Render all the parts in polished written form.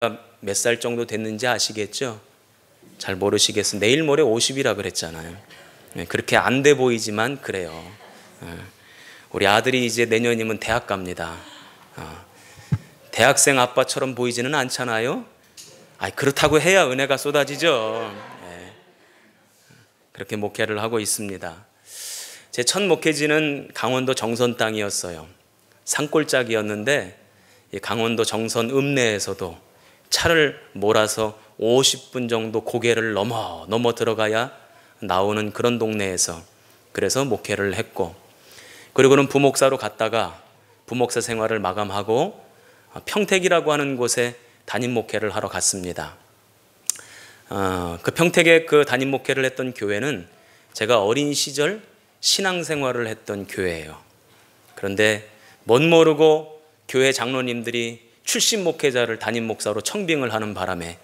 몇 살 정도 됐는지 아시겠죠? 잘 모르시겠어요. 내일 모레 50이라 그랬잖아요. 그렇게 안 돼 보이지만 그래요. 우리 아들이 이제 내년이면 대학 갑니다. 대학생 아빠처럼 보이지는 않잖아요. 그렇다고 해야 은혜가 쏟아지죠. 그렇게 목회를 하고 있습니다. 제 첫 목회지는 강원도 정선 땅이었어요. 산골짜기였는데 강원도 정선 읍내에서도 차를 몰아서 50분 정도 고개를 넘어 들어가야 나오는 그런 동네에서 그래서 목회를 했고, 그리고는 부목사로 갔다가 부목사 생활을 마감하고 평택이라고 하는 곳에 담임 목회를 하러 갔습니다. 그 평택에 그 담임 목회를 했던 교회는 제가 어린 시절 신앙생활을 했던 교회예요. 그런데 멋 모르고 교회 장로님들이 출신 목회자를 담임 목사로 청빙을 하는 바람에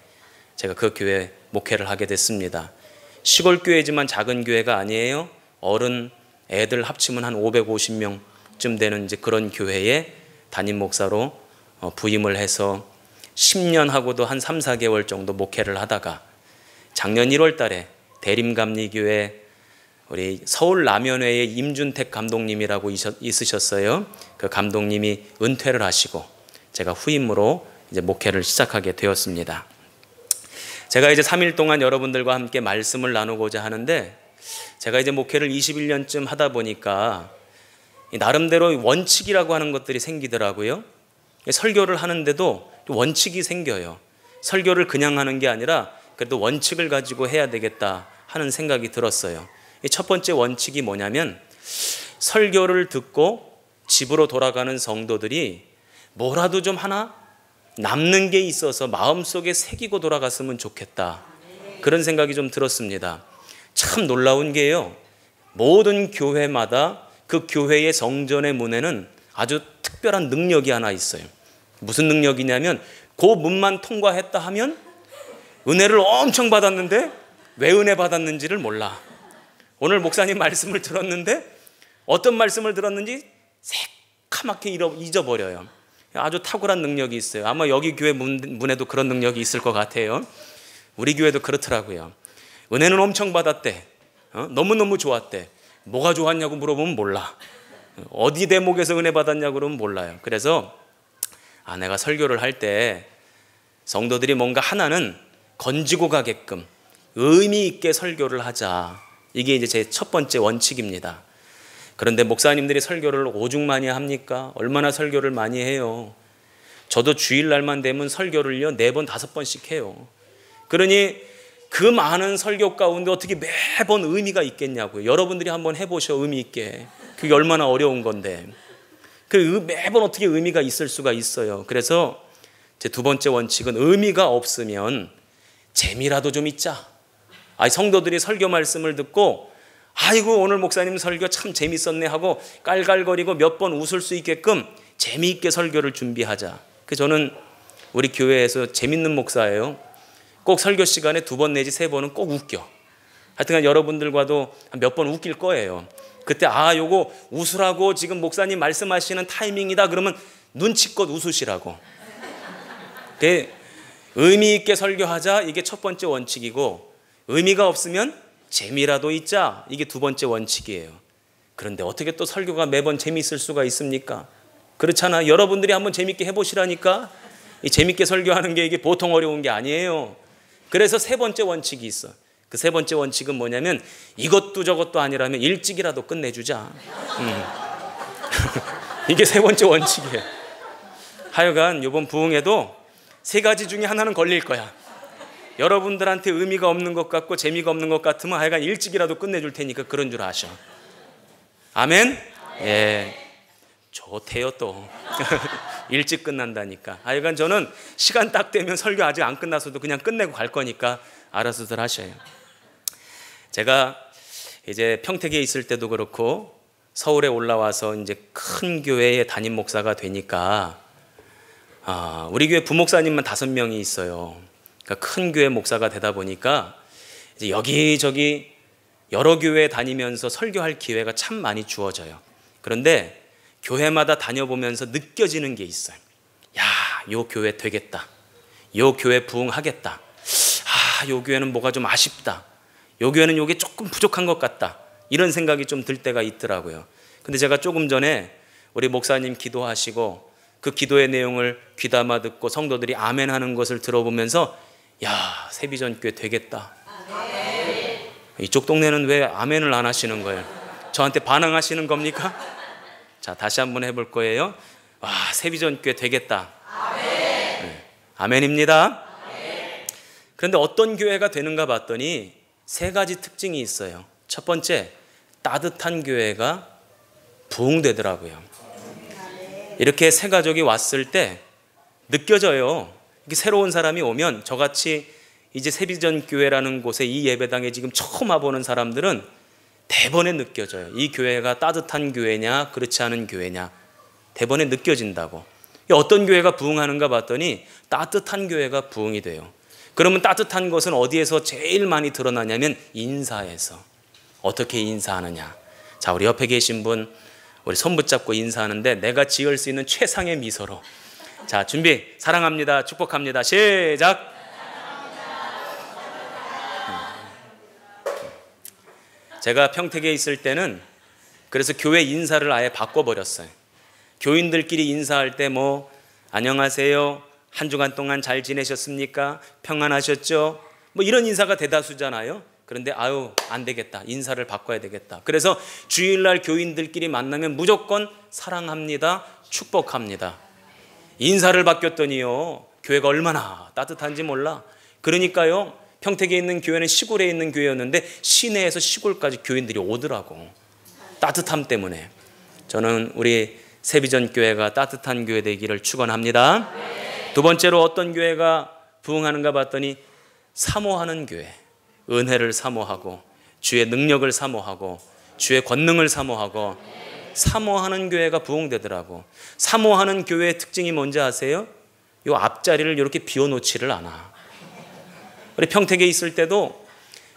제가 그 교회 목회를 하게 됐습니다. 시골 교회지만 작은 교회가 아니에요. 어른 애들 합치면 한 550명쯤 되는 이제 그런 교회에 담임 목사로 부임을 해서 10년 하고도 한 3, 4개월 정도 목회를 하다가 작년 1월 달에 대림감리교회 우리 서울 라면회의 임준택 감독님이라고 있으셨어요. 그 감독님이 은퇴를 하시고 제가 후임으로 이제 목회를 시작하게 되었습니다. 제가 이제 3일 동안 여러분들과 함께 말씀을 나누고자 하는데, 제가 이제 목회를 21년쯤 하다 보니까 나름대로 원칙이라고 하는 것들이 생기더라고요. 설교를 하는데도 원칙이 생겨요. 설교를 그냥 하는 게 아니라 그래도 원칙을 가지고 해야 되겠다 하는 생각이 들었어요. 첫 번째 원칙이 뭐냐면, 설교를 듣고 집으로 돌아가는 성도들이 뭐라도 좀 하나 남는 게 있어서 마음속에 새기고 돌아갔으면 좋겠다, 그런 생각이 좀 들었습니다. 참 놀라운 게요, 모든 교회마다 그 교회의 성전의 문에는 아주 특별한 능력이 하나 있어요. 무슨 능력이냐면, 그 문만 통과했다 하면 은혜를 엄청 받았는데 왜 은혜 받았는지를 몰라. 오늘 목사님 말씀을 들었는데 어떤 말씀을 들었는지 새카맣게 잊어버려요. 아주 탁월한 능력이 있어요. 아마 여기 교회 문에도 그런 능력이 있을 것 같아요. 우리 교회도 그렇더라고요. 은혜는 엄청 받았대. 너무너무 좋았대. 뭐가 좋았냐고 물어보면 몰라. 어디 대목에서 은혜 받았냐고 그러면 몰라요. 그래서 내가 설교를 할 때 성도들이 뭔가 하나는 건지고 가게끔 의미 있게 설교를 하자. 이게 이제 제 첫 번째 원칙입니다. 그런데 목사님들이 설교를 오죽 많이 합니까? 얼마나 설교를 많이 해요. 저도 주일날만 되면 설교를요 4번, 5번씩 해요. 그러니 그 많은 설교 가운데 어떻게 매번 의미가 있겠냐고요. 여러분들이 한번 해보셔, 의미 있게. 그게 얼마나 어려운 건데. 매번 어떻게 의미가 있을 수가 있어요. 그래서 제 두 번째 원칙은, 의미가 없으면 재미라도 좀 있자. 성도들이 설교 말씀을 듣고 아이고 오늘 목사님 설교 참 재밌었네 하고 깔깔거리고 몇 번 웃을 수 있게끔 재미있게 설교를 준비하자. 저는 우리 교회에서 재밌는 목사예요. 꼭 설교 시간에 2번 내지 3번은 꼭 웃겨. 하여튼 여러분들과도 몇 번 웃길 거예요. 그때 요거 웃으라고 지금 목사님 말씀하시는 타이밍이다 그러면 눈치껏 웃으시라고. 의미 있게 설교하자, 이게 첫 번째 원칙이고, 의미가 없으면 재미라도 있자, 이게 두 번째 원칙이에요. 그런데 어떻게 또 설교가 매번 재미있을 수가 있습니까? 그렇잖아. 여러분들이 한번 재밌게 해보시라니까. 이 재밌게 설교하는 게 이게 보통 어려운 게 아니에요. 그래서 세 번째 원칙이 있어. 그 세 번째 원칙은 뭐냐면, 이것도 저것도 아니라면 일찍이라도 끝내주자. 이게 세 번째 원칙이에요. 하여간 이번 부흥회도 3가지 중에 하나는 걸릴 거야. 여러분들한테 의미가 없는 것 같고 재미가 없는 것 같으면 하여간 일찍이라도 끝내줄 테니까 그런 줄 아셔. 아멘? 예. 좋대요 또. 일찍 끝난다니까. 하여간 저는 시간 딱 되면 설교 아직 안 끝나서도 그냥 끝내고 갈 거니까 알아서들 하셔요. 제가 이제 평택에 있을 때도 그렇고 서울에 올라와서 이제 큰 교회의 담임 목사가 되니까 우리 교회 부목사님만 5명이 있어요. 그러니까 큰 교회 목사가 되다 보니까 이제 여기저기 여러 교회 다니면서 설교할 기회가 참 많이 주어져요. 그런데 교회마다 다녀보면서 느껴지는 게 있어요. 야, 요 교회 되겠다. 요 교회 부흥하겠다. 요 교회는 뭐가 좀 아쉽다. 요 교회는 요게 조금 부족한 것 같다. 이런 생각이 좀 들 때가 있더라고요. 근데 제가 조금 전에 우리 목사님 기도하시고 그 기도의 내용을 귀담아 듣고 성도들이 아멘 하는 것을 들어보면서 야, 세비전교회 되겠다. 이쪽 동네는 왜 아멘을 안 하시는 거예요? 저한테 반항하시는 겁니까? 자, 다시 한번 해볼 거예요. 와, 세비전교회 되겠다. 네, 아멘입니다. 그런데 어떤 교회가 되는가 봤더니 세 가지 특징이 있어요. 첫 번째, 따뜻한 교회가 부흥되더라고요. 이렇게 새 가족이 왔을 때 느껴져요. 이렇게 새로운 사람이 오면 저같이 이제 세비전교회라는 곳에 이 예배당에 지금 처음 와보는 사람들은 대번에 느껴져요. 이 교회가 따뜻한 교회냐 그렇지 않은 교회냐 대번에 느껴진다고. 어떤 교회가 부흥하는가 봤더니 따뜻한 교회가 부흥이 돼요. 그러면 따뜻한 것은 어디에서 제일 많이 드러나냐면 인사에서. 어떻게 인사하느냐. 자, 우리 옆에 계신 분 우리 손 붙잡고 인사하는데 내가 지을 수 있는 최상의 미소로. 자, 준비. 사랑합니다. 축복합니다. 시작. 제가 평택에 있을 때는 그래서 교회 인사를 아예 바꿔버렸어요. 교인들끼리 인사할 때 뭐 안녕하세요, 한 주간 동안 잘 지내셨습니까? 평안하셨죠? 뭐 이런 인사가 대다수잖아요. 그런데 아유, 안 되겠다, 인사를 바꿔야 되겠다. 그래서 주일날 교인들끼리 만나면 무조건 사랑합니다, 축복합니다. 인사를 바뀌었더니요, 교회가 얼마나 따뜻한지 몰라. 그러니까요, 평택에 있는 교회는 시골에 있는 교회였는데 시내에서 시골까지 교인들이 오더라고. 따뜻함 때문에. 저는 우리 세비전교회가 따뜻한 교회 되기를 축원합니다. 두 번째로 어떤 교회가 부흥하는가 봤더니 사모하는 교회. 은혜를 사모하고 주의 능력을 사모하고 주의 권능을 사모하고 사모하는 교회가 부흥되더라고. 사모하는 교회의 특징이 뭔지 아세요? 이 앞자리를 이렇게 비워놓지를 않아. 우리 평택에 있을 때도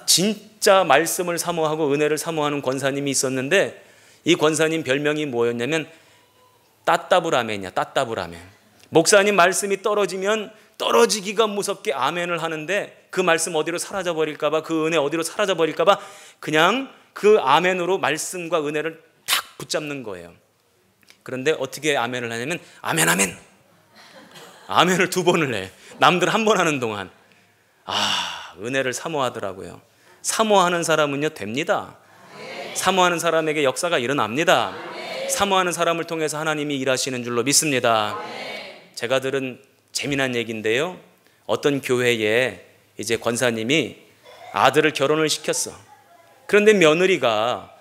진짜 말씀을 사모하고 은혜를 사모하는 권사님이 있었는데 이 권사님 별명이 뭐였냐면 따따블아멘이야. 따따블아멘. 목사님 말씀이 떨어지면 떨어지기가 무섭게 아멘을 하는데 그 말씀 어디로 사라져 버릴까 봐, 그 은혜 어디로 사라져 버릴까 봐 그냥 그 아멘으로 말씀과 은혜를 탁 붙잡는 거예요. 그런데 어떻게 아멘을 하냐면 아멘 아멘. 아멘을 2번을 해. 남들 1번 하는 동안. 은혜를 사모하더라고요. 사모하는 사람은요 됩니다. 사모하는 사람에게 역사가 일어납니다. 사모하는 사람을 통해서 하나님이 일하시는 줄로 믿습니다. 제가 들은 재미난 얘기인데요, 어떤 교회에 이제 권사님이 아들을 결혼을 시켰어. 그런데 며느리가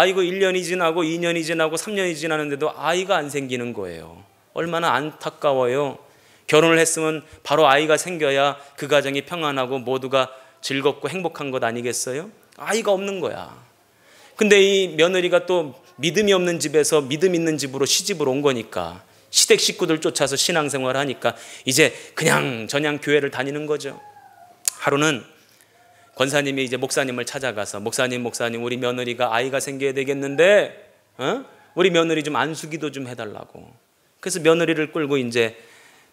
이거 1년이 지나고 2년이 지나고 3년이 지나는데도 아이가 안 생기는 거예요. 얼마나 안타까워요. 결혼을 했으면 바로 아이가 생겨야 그 가정이 평안하고 모두가 즐겁고 행복한 것 아니겠어요? 아이가 없는 거야. 근데 이 며느리가 또 믿음이 없는 집에서 믿음 있는 집으로 시집을 온 거니까 시댁 식구들 쫓아서 신앙생활을 하니까 이제 그냥 저냥 교회를 다니는 거죠. 하루는 권사님이 이제 목사님을 찾아가서 목사님 우리 며느리가 아이가 생겨야 되겠는데 우리 며느리 좀 안수기도 좀 해달라고. 그래서 며느리를 끌고 이제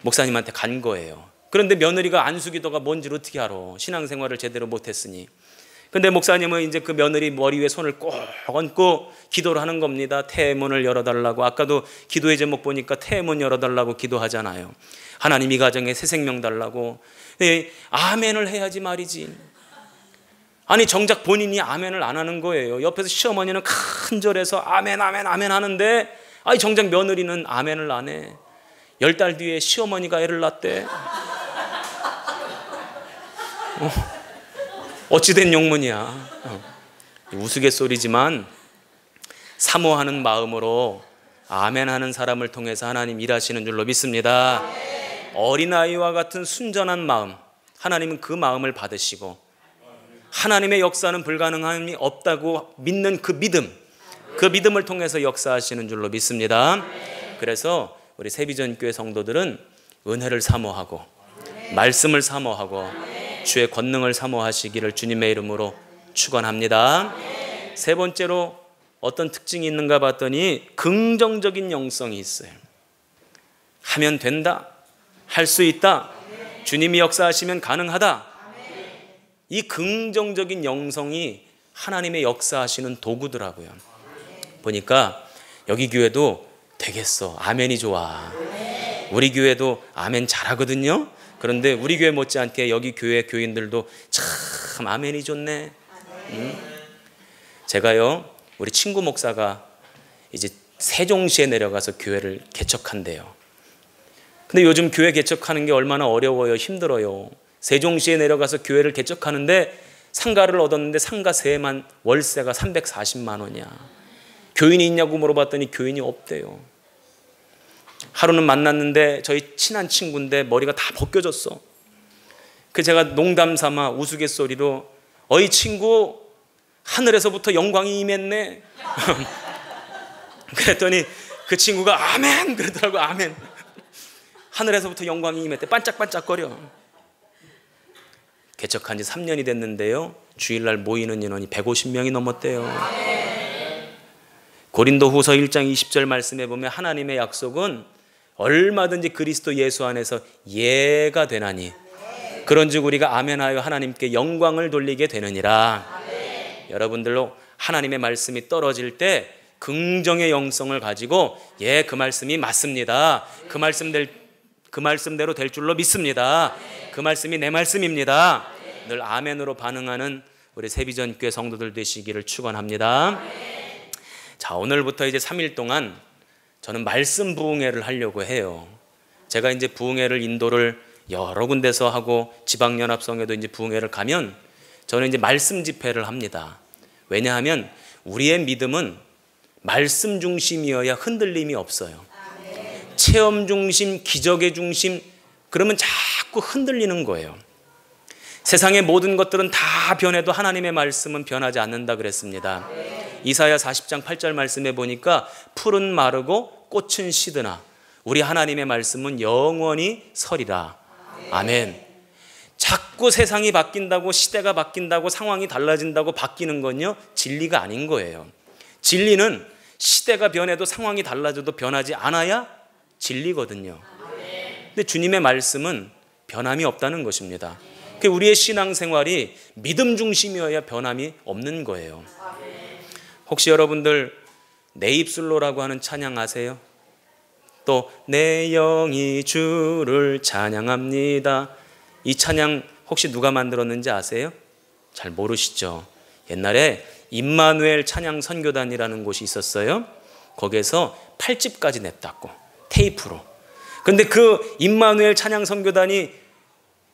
목사님한테 간 거예요. 그런데 며느리가 안수기도가 뭔지를 어떻게 알아? 신앙생활을 제대로 못했으니. 근데 목사님은 이제 그 며느리 머리 위에 손을 꼭 얹고 기도를 하는 겁니다. 태문을 열어달라고. 아까도 기도의 제목 보니까 태문 열어달라고 기도하잖아요. 하나님 이 가정에 새 생명 달라고. 아멘을 해야지 말이지. 아니 정작 본인이 아멘을 안 하는 거예요. 옆에서 시어머니는 큰절해서 아멘 아멘 아멘 하는데 정작 며느리는 아멘을 안 해. 10달 뒤에 시어머니가 애를 낳대. 어찌된 용문이야. 우스갯소리지만 사모하는 마음으로 아멘하는 사람을 통해서 하나님 일하시는 줄로 믿습니다. 어린아이와 같은 순전한 마음, 하나님은 그 마음을 받으시고 하나님의 역사는 불가능함이 없다고 믿는 그 믿음, 그 믿음을 통해서 역사하시는 줄로 믿습니다. 그래서 우리 세비전교회 성도들은 은혜를 사모하고 말씀을 사모하고 주의 권능을 사모하시기를 주님의 이름으로 축원합니다. 세 번째로 어떤 특징이 있는가 봤더니 긍정적인 영성이 있어요. 하면 된다, 할 수 있다, 주님이 역사하시면 가능하다. 이 긍정적인 영성이 하나님의 역사하시는 도구더라고요. 보니까 여기 교회도 되겠어. 아멘이 좋아. 우리 교회도 아멘 잘하거든요. 그런데 우리 교회 못지않게 여기 교회 교인들도 참 아멘이 좋네. 제가요, 우리 친구 목사가 이제 세종시에 내려가서 교회를 개척한대요. 근데 요즘 교회 개척하는 게 얼마나 어려워요. 힘들어요. 세종시에 내려가서 교회를 개척하는데 상가를 얻었는데 상가 세만 월세가 340만 원이야. 교인이 있냐고 물어봤더니 교인이 없대요. 하루는 만났는데 저희 친한 친구인데 머리가 다 벗겨졌어. 그 제가 농담 삼아 우스갯소리로 어이 친구, 하늘에서부터 영광이 임했네. 그랬더니 그 친구가 아멘 그러더라고. 아멘. 하늘에서부터 영광이 임했대. 반짝반짝거려. 개척한 지 3년이 됐는데요, 주일날 모이는 인원이 150명이 넘었대요. 고린도후서 1장 20절 말씀에 보면 하나님의 약속은 얼마든지 그리스도 예수 안에서 예가 되나니 그런즉 우리가 아멘하여 하나님께 영광을 돌리게 되느니라. 여러분들로 하나님의 말씀이 떨어질 때 긍정의 영성을 가지고 그 말씀이 맞습니다. 그 말씀대로 될 줄로 믿습니다. 그 말씀이 내 말씀입니다. 늘 아멘으로 반응하는 우리 세비전교회 성도들 되시기를 축원합니다. 자, 오늘부터 이제 3일 동안 저는 말씀 부흥회를 하려고 해요. 제가 이제 부흥회를 인도를 여러 군데서 하고 지방연합성에도 이제 부흥회를 가면 저는 이제 말씀 집회를 합니다. 왜냐하면 우리의 믿음은 말씀 중심이어야 흔들림이 없어요. 체험 중심, 기적의 중심, 그러면 자꾸 흔들리는 거예요. 세상의 모든 것들은 다 변해도 하나님의 말씀은 변하지 않는다 그랬습니다. 이사야 40장 8절 말씀에 보니까 풀은 마르고 꽃은 시드나 우리 하나님의 말씀은 영원히 서리라. 아멘. 자꾸 세상이 바뀐다고, 시대가 바뀐다고, 상황이 달라진다고 바뀌는 건요, 진리가 아닌 거예요. 진리는 시대가 변해도 상황이 달라져도 변하지 않아야 진리거든요. 근데 주님의 말씀은 변함이 없다는 것입니다. 우리의 신앙생활이 믿음 중심이어야 변함이 없는 거예요. 혹시 여러분들 내 입술로라고 하는 찬양 아세요? 또 내 영이 주를 찬양합니다. 이 찬양 혹시 누가 만들었는지 아세요? 잘 모르시죠? 옛날에 임마누엘 찬양 선교단이라는 곳이 있었어요. 거기에서 8집까지 냈다고, 테이프로. 근데 그 임마누엘 찬양 선교단이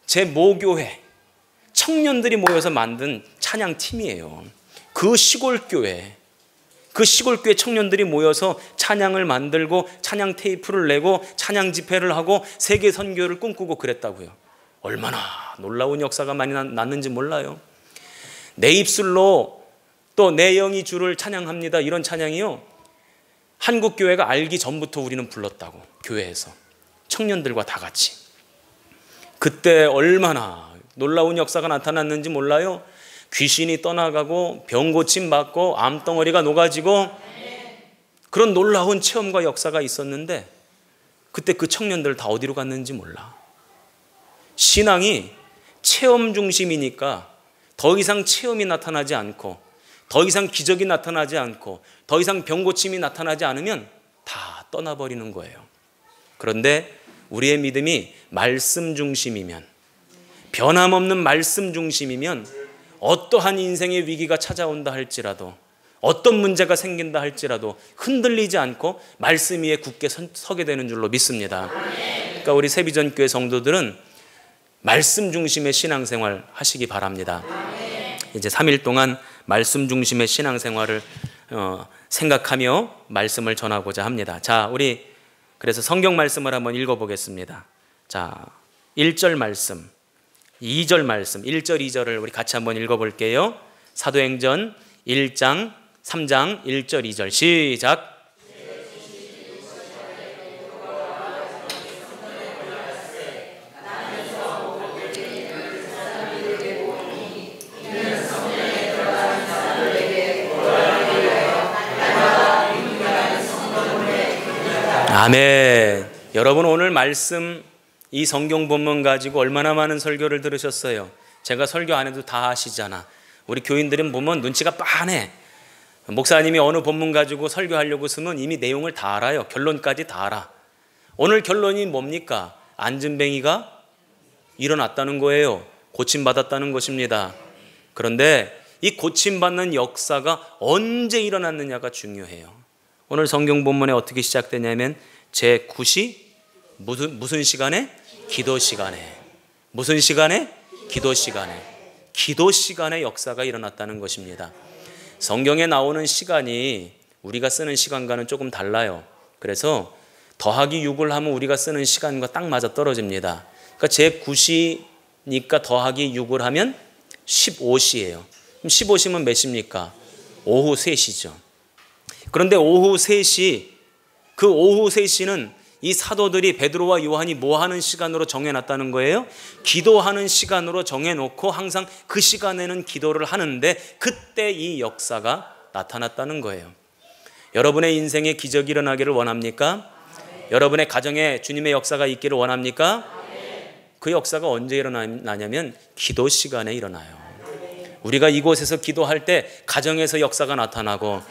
제 모교회 청년들이 모여서 만든 찬양 팀이에요. 그 시골교회 청년들이 모여서 찬양을 만들고 찬양 테이프를 내고 찬양 집회를 하고 세계 선교를 꿈꾸고 그랬다고요. 얼마나 놀라운 역사가 많이 났는지 몰라요. 내 입술로 또 내 영이 주를 찬양합니다. 이런 찬양이요, 한국교회가 알기 전부터 우리는 불렀다고. 교회에서 청년들과 다 같이. 그때 얼마나 놀라운 역사가 나타났는지 몰라요. 귀신이 떠나가고 병고침 받고 암덩어리가 녹아지고 그런 놀라운 체험과 역사가 있었는데 그때 그 청년들 다 어디로 갔는지 몰라. 신앙이 체험 중심이니까 더 이상 체험이 나타나지 않고 더 이상 기적이 나타나지 않고 더 이상 병고침이 나타나지 않으면 다 떠나버리는 거예요. 그런데 우리의 믿음이 말씀 중심이면, 변함없는 말씀 중심이면 어떠한 인생의 위기가 찾아온다 할지라도, 어떤 문제가 생긴다 할지라도 흔들리지 않고 말씀 위에 굳게 서게 되는 줄로 믿습니다. 그러니까 우리 세비전교회 성도들은 말씀 중심의 신앙생활 하시기 바랍니다. 이제 3일 동안 말씀 중심의 신앙생활을 생각하며 말씀을 전하고자 합니다. 자, 우리 그래서 성경 말씀을 한번 읽어보겠습니다. 자, 1절 말씀, 2절 말씀, 1절 2절을 우리 같이 한번 읽어볼게요. 사도행전 1장 3장 1절 2절 시작. 아멘. 여러분 오늘 말씀 이 성경 본문 가지고 얼마나 많은 설교를 들으셨어요. 제가 설교 안 해도 다 아시잖아. 우리 교인들은 보면 눈치가 빤해. 목사님이 어느 본문 가지고 설교하려고 쓰면 이미 내용을 다 알아요. 결론까지 다 알아. 오늘 결론이 뭡니까? 안진뱅이가 일어났다는 거예요. 고침받았다는 것입니다. 그런데 이 고침받는 역사가 언제 일어났느냐가 중요해요. 오늘 성경 본문에 어떻게 시작되냐면 제9시 무슨 시간에? 기도 시간에. 무슨 시간에? 기도 시간에. 기도 시간에 역사가 일어났다는 것입니다. 성경에 나오는 시간이 우리가 쓰는 시간과는 조금 달라요. 그래서 더하기 6을 하면 우리가 쓰는 시간과 딱 맞아 떨어집니다. 그러니까 제9시니까 더하기 6을 하면 15시예요. 그럼 15시면 몇 시입니까? 오후 3시죠. 그런데 오후 3시, 그 오후 3시는 이 사도들이 베드로와 요한이 뭐 하는 시간으로 정해놨다는 거예요? 기도하는 시간으로 정해놓고 항상 그 시간에는 기도를 하는데 그때 이 역사가 나타났다는 거예요. 여러분의 인생에 기적이 일어나기를 원합니까? 여러분의 가정에 주님의 역사가 있기를 원합니까? 그 역사가 언제 일어나냐면 기도 시간에 일어나요. 우리가 이곳에서 기도할 때 가정에서 역사가 나타나고,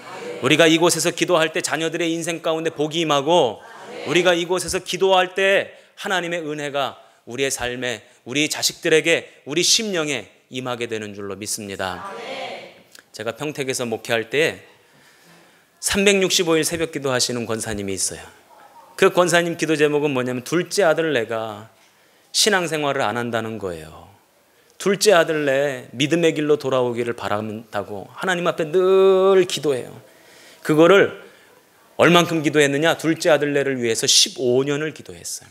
우리가 이곳에서 기도할 때 자녀들의 인생 가운데 복이 임하고, 우리가 이곳에서 기도할 때 하나님의 은혜가 우리의 삶에, 우리 자식들에게, 우리 심령에 임하게 되는 줄로 믿습니다. 제가 평택에서 목회할 때 365일 새벽 기도하시는 권사님이 있어요. 그 권사님 기도 제목은 뭐냐면 둘째 아들 내가 신앙생활을 안 한다는 거예요. 둘째 아들 내 믿음의 길로 돌아오기를 바란다고 하나님 앞에 늘 기도해요. 그거를 얼만큼 기도했느냐? 둘째 아들네를 위해서 15년을 기도했어요.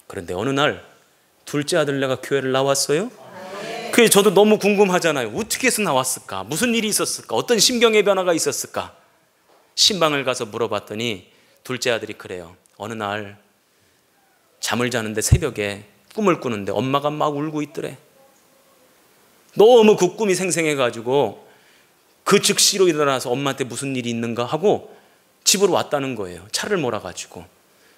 그런데 어느 날 둘째 아들네가 교회를 나왔어요. 그게 저도 너무 궁금하잖아요. 어떻게 해서 나왔을까? 무슨 일이 있었을까? 어떤 심경의 변화가 있었을까? 신방을 가서 물어봤더니 둘째 아들이 그래요. 어느 날 잠을 자는데 새벽에 꿈을 꾸는데 엄마가 막 울고 있더래. 너무 그 꿈이 생생해가지고 그 즉시로 일어나서 엄마한테 무슨 일이 있는가 하고 집으로 왔다는 거예요. 차를 몰아가지고.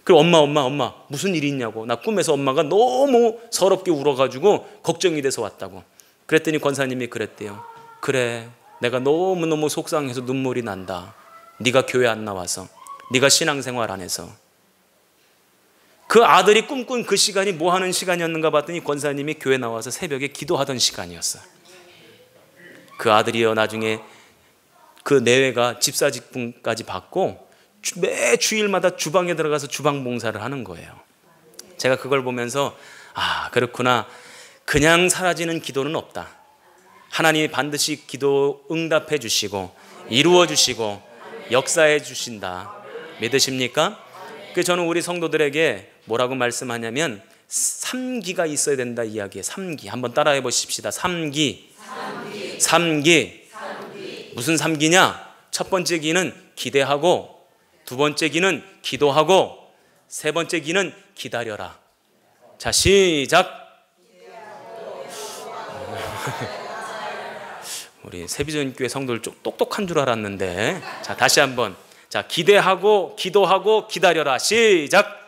그리고 엄마 무슨 일이 있냐고. 나 꿈에서 엄마가 너무 서럽게 울어가지고 걱정이 돼서 왔다고. 그랬더니 권사님이 그랬대요. 그래, 내가 너무너무 속상해서 눈물이 난다. 네가 교회 안 나와서, 네가 신앙생활 안 해서. 그 아들이 꿈꾼 그 시간이 뭐 하는 시간이었는가 봤더니 권사님이 교회 나와서 새벽에 기도하던 시간이었어요. 그 아들이요, 나중에 그 내외가 집사 직분까지 받고 매 주일마다 주방에 들어가서 주방 봉사를 하는 거예요. 제가 그걸 보면서 아, 그렇구나. 그냥 사라지는 기도는 없다. 하나님이 반드시 기도 응답해 주시고 이루어 주시고 역사해 주신다. 믿으십니까? 그래서 저는 우리 성도들에게 뭐라고 말씀하냐면 3기가 있어야 된다 이야기예요. 3기. 한번 따라해 보십시다. 3기. 무슨 3기냐? 첫 번째 기는 기대하고, 두 번째 기는 기도하고, 세 번째 기는 기다려라. 자, 시작. 우리 세비전교회 성도들 좀 똑똑한 줄 알았는데, 자, 다시 한번. 자, 기대하고, 기도하고, 기다려라. 시작.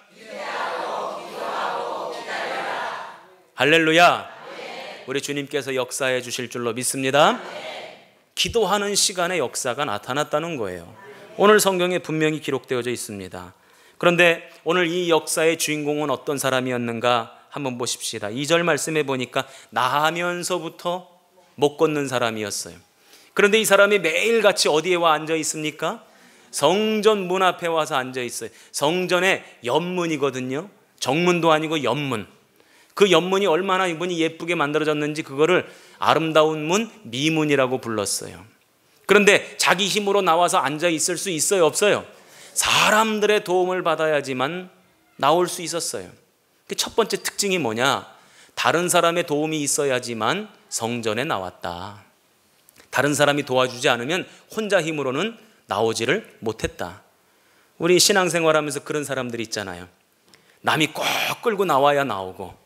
할렐루야. 우리 주님께서 역사해 주실 줄로 믿습니다. 기도하는 시간에 역사가 나타났다는 거예요. 오늘 성경에 분명히 기록되어져 있습니다. 그런데 오늘 이 역사의 주인공은 어떤 사람이었는가 한번 보십시다. 2절 말씀해 보니까 나하면서부터 못 걷는 사람이었어요. 그런데 이 사람이 매일같이 어디에 와 앉아 있습니까? 성전 문 앞에 와서 앉아 있어요. 성전의 옆문이거든요. 정문도 아니고 옆문. 그 옆문이 얼마나 이분이 예쁘게 만들어졌는지 그거를 아름다운 문, 미문이라고 불렀어요. 그런데 자기 힘으로 나와서 앉아 있을 수 있어요, 없어요? 사람들의 도움을 받아야지만 나올 수 있었어요. 첫 번째 특징이 뭐냐? 다른 사람의 도움이 있어야지만 성전에 나왔다. 다른 사람이 도와주지 않으면 혼자 힘으로는 나오지를 못했다. 우리 신앙생활하면서 그런 사람들이 있잖아요. 남이 꼭 끌고 나와야 나오고,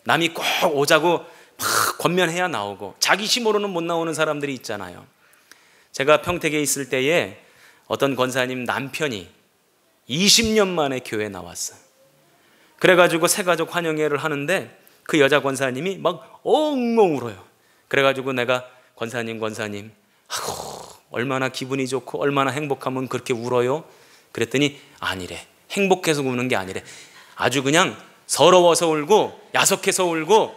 남이 꼭 오자고 막 권면해야 나오고, 자기 힘으로는 못 나오는 사람들이 있잖아요. 제가 평택에 있을 때에 어떤 권사님 남편이 20년 만에 교회에 나왔어요. 그래가지고 새가족 환영회를 하는데 그 여자 권사님이 막 엉엉 울어요. 그래가지고 내가 권사님 아이고 얼마나 기분이 좋고 얼마나 행복하면 그렇게 울어요? 그랬더니 아니래. 행복해서 우는 게 아니래. 아주 그냥 서러워서 울고 야속해서 울고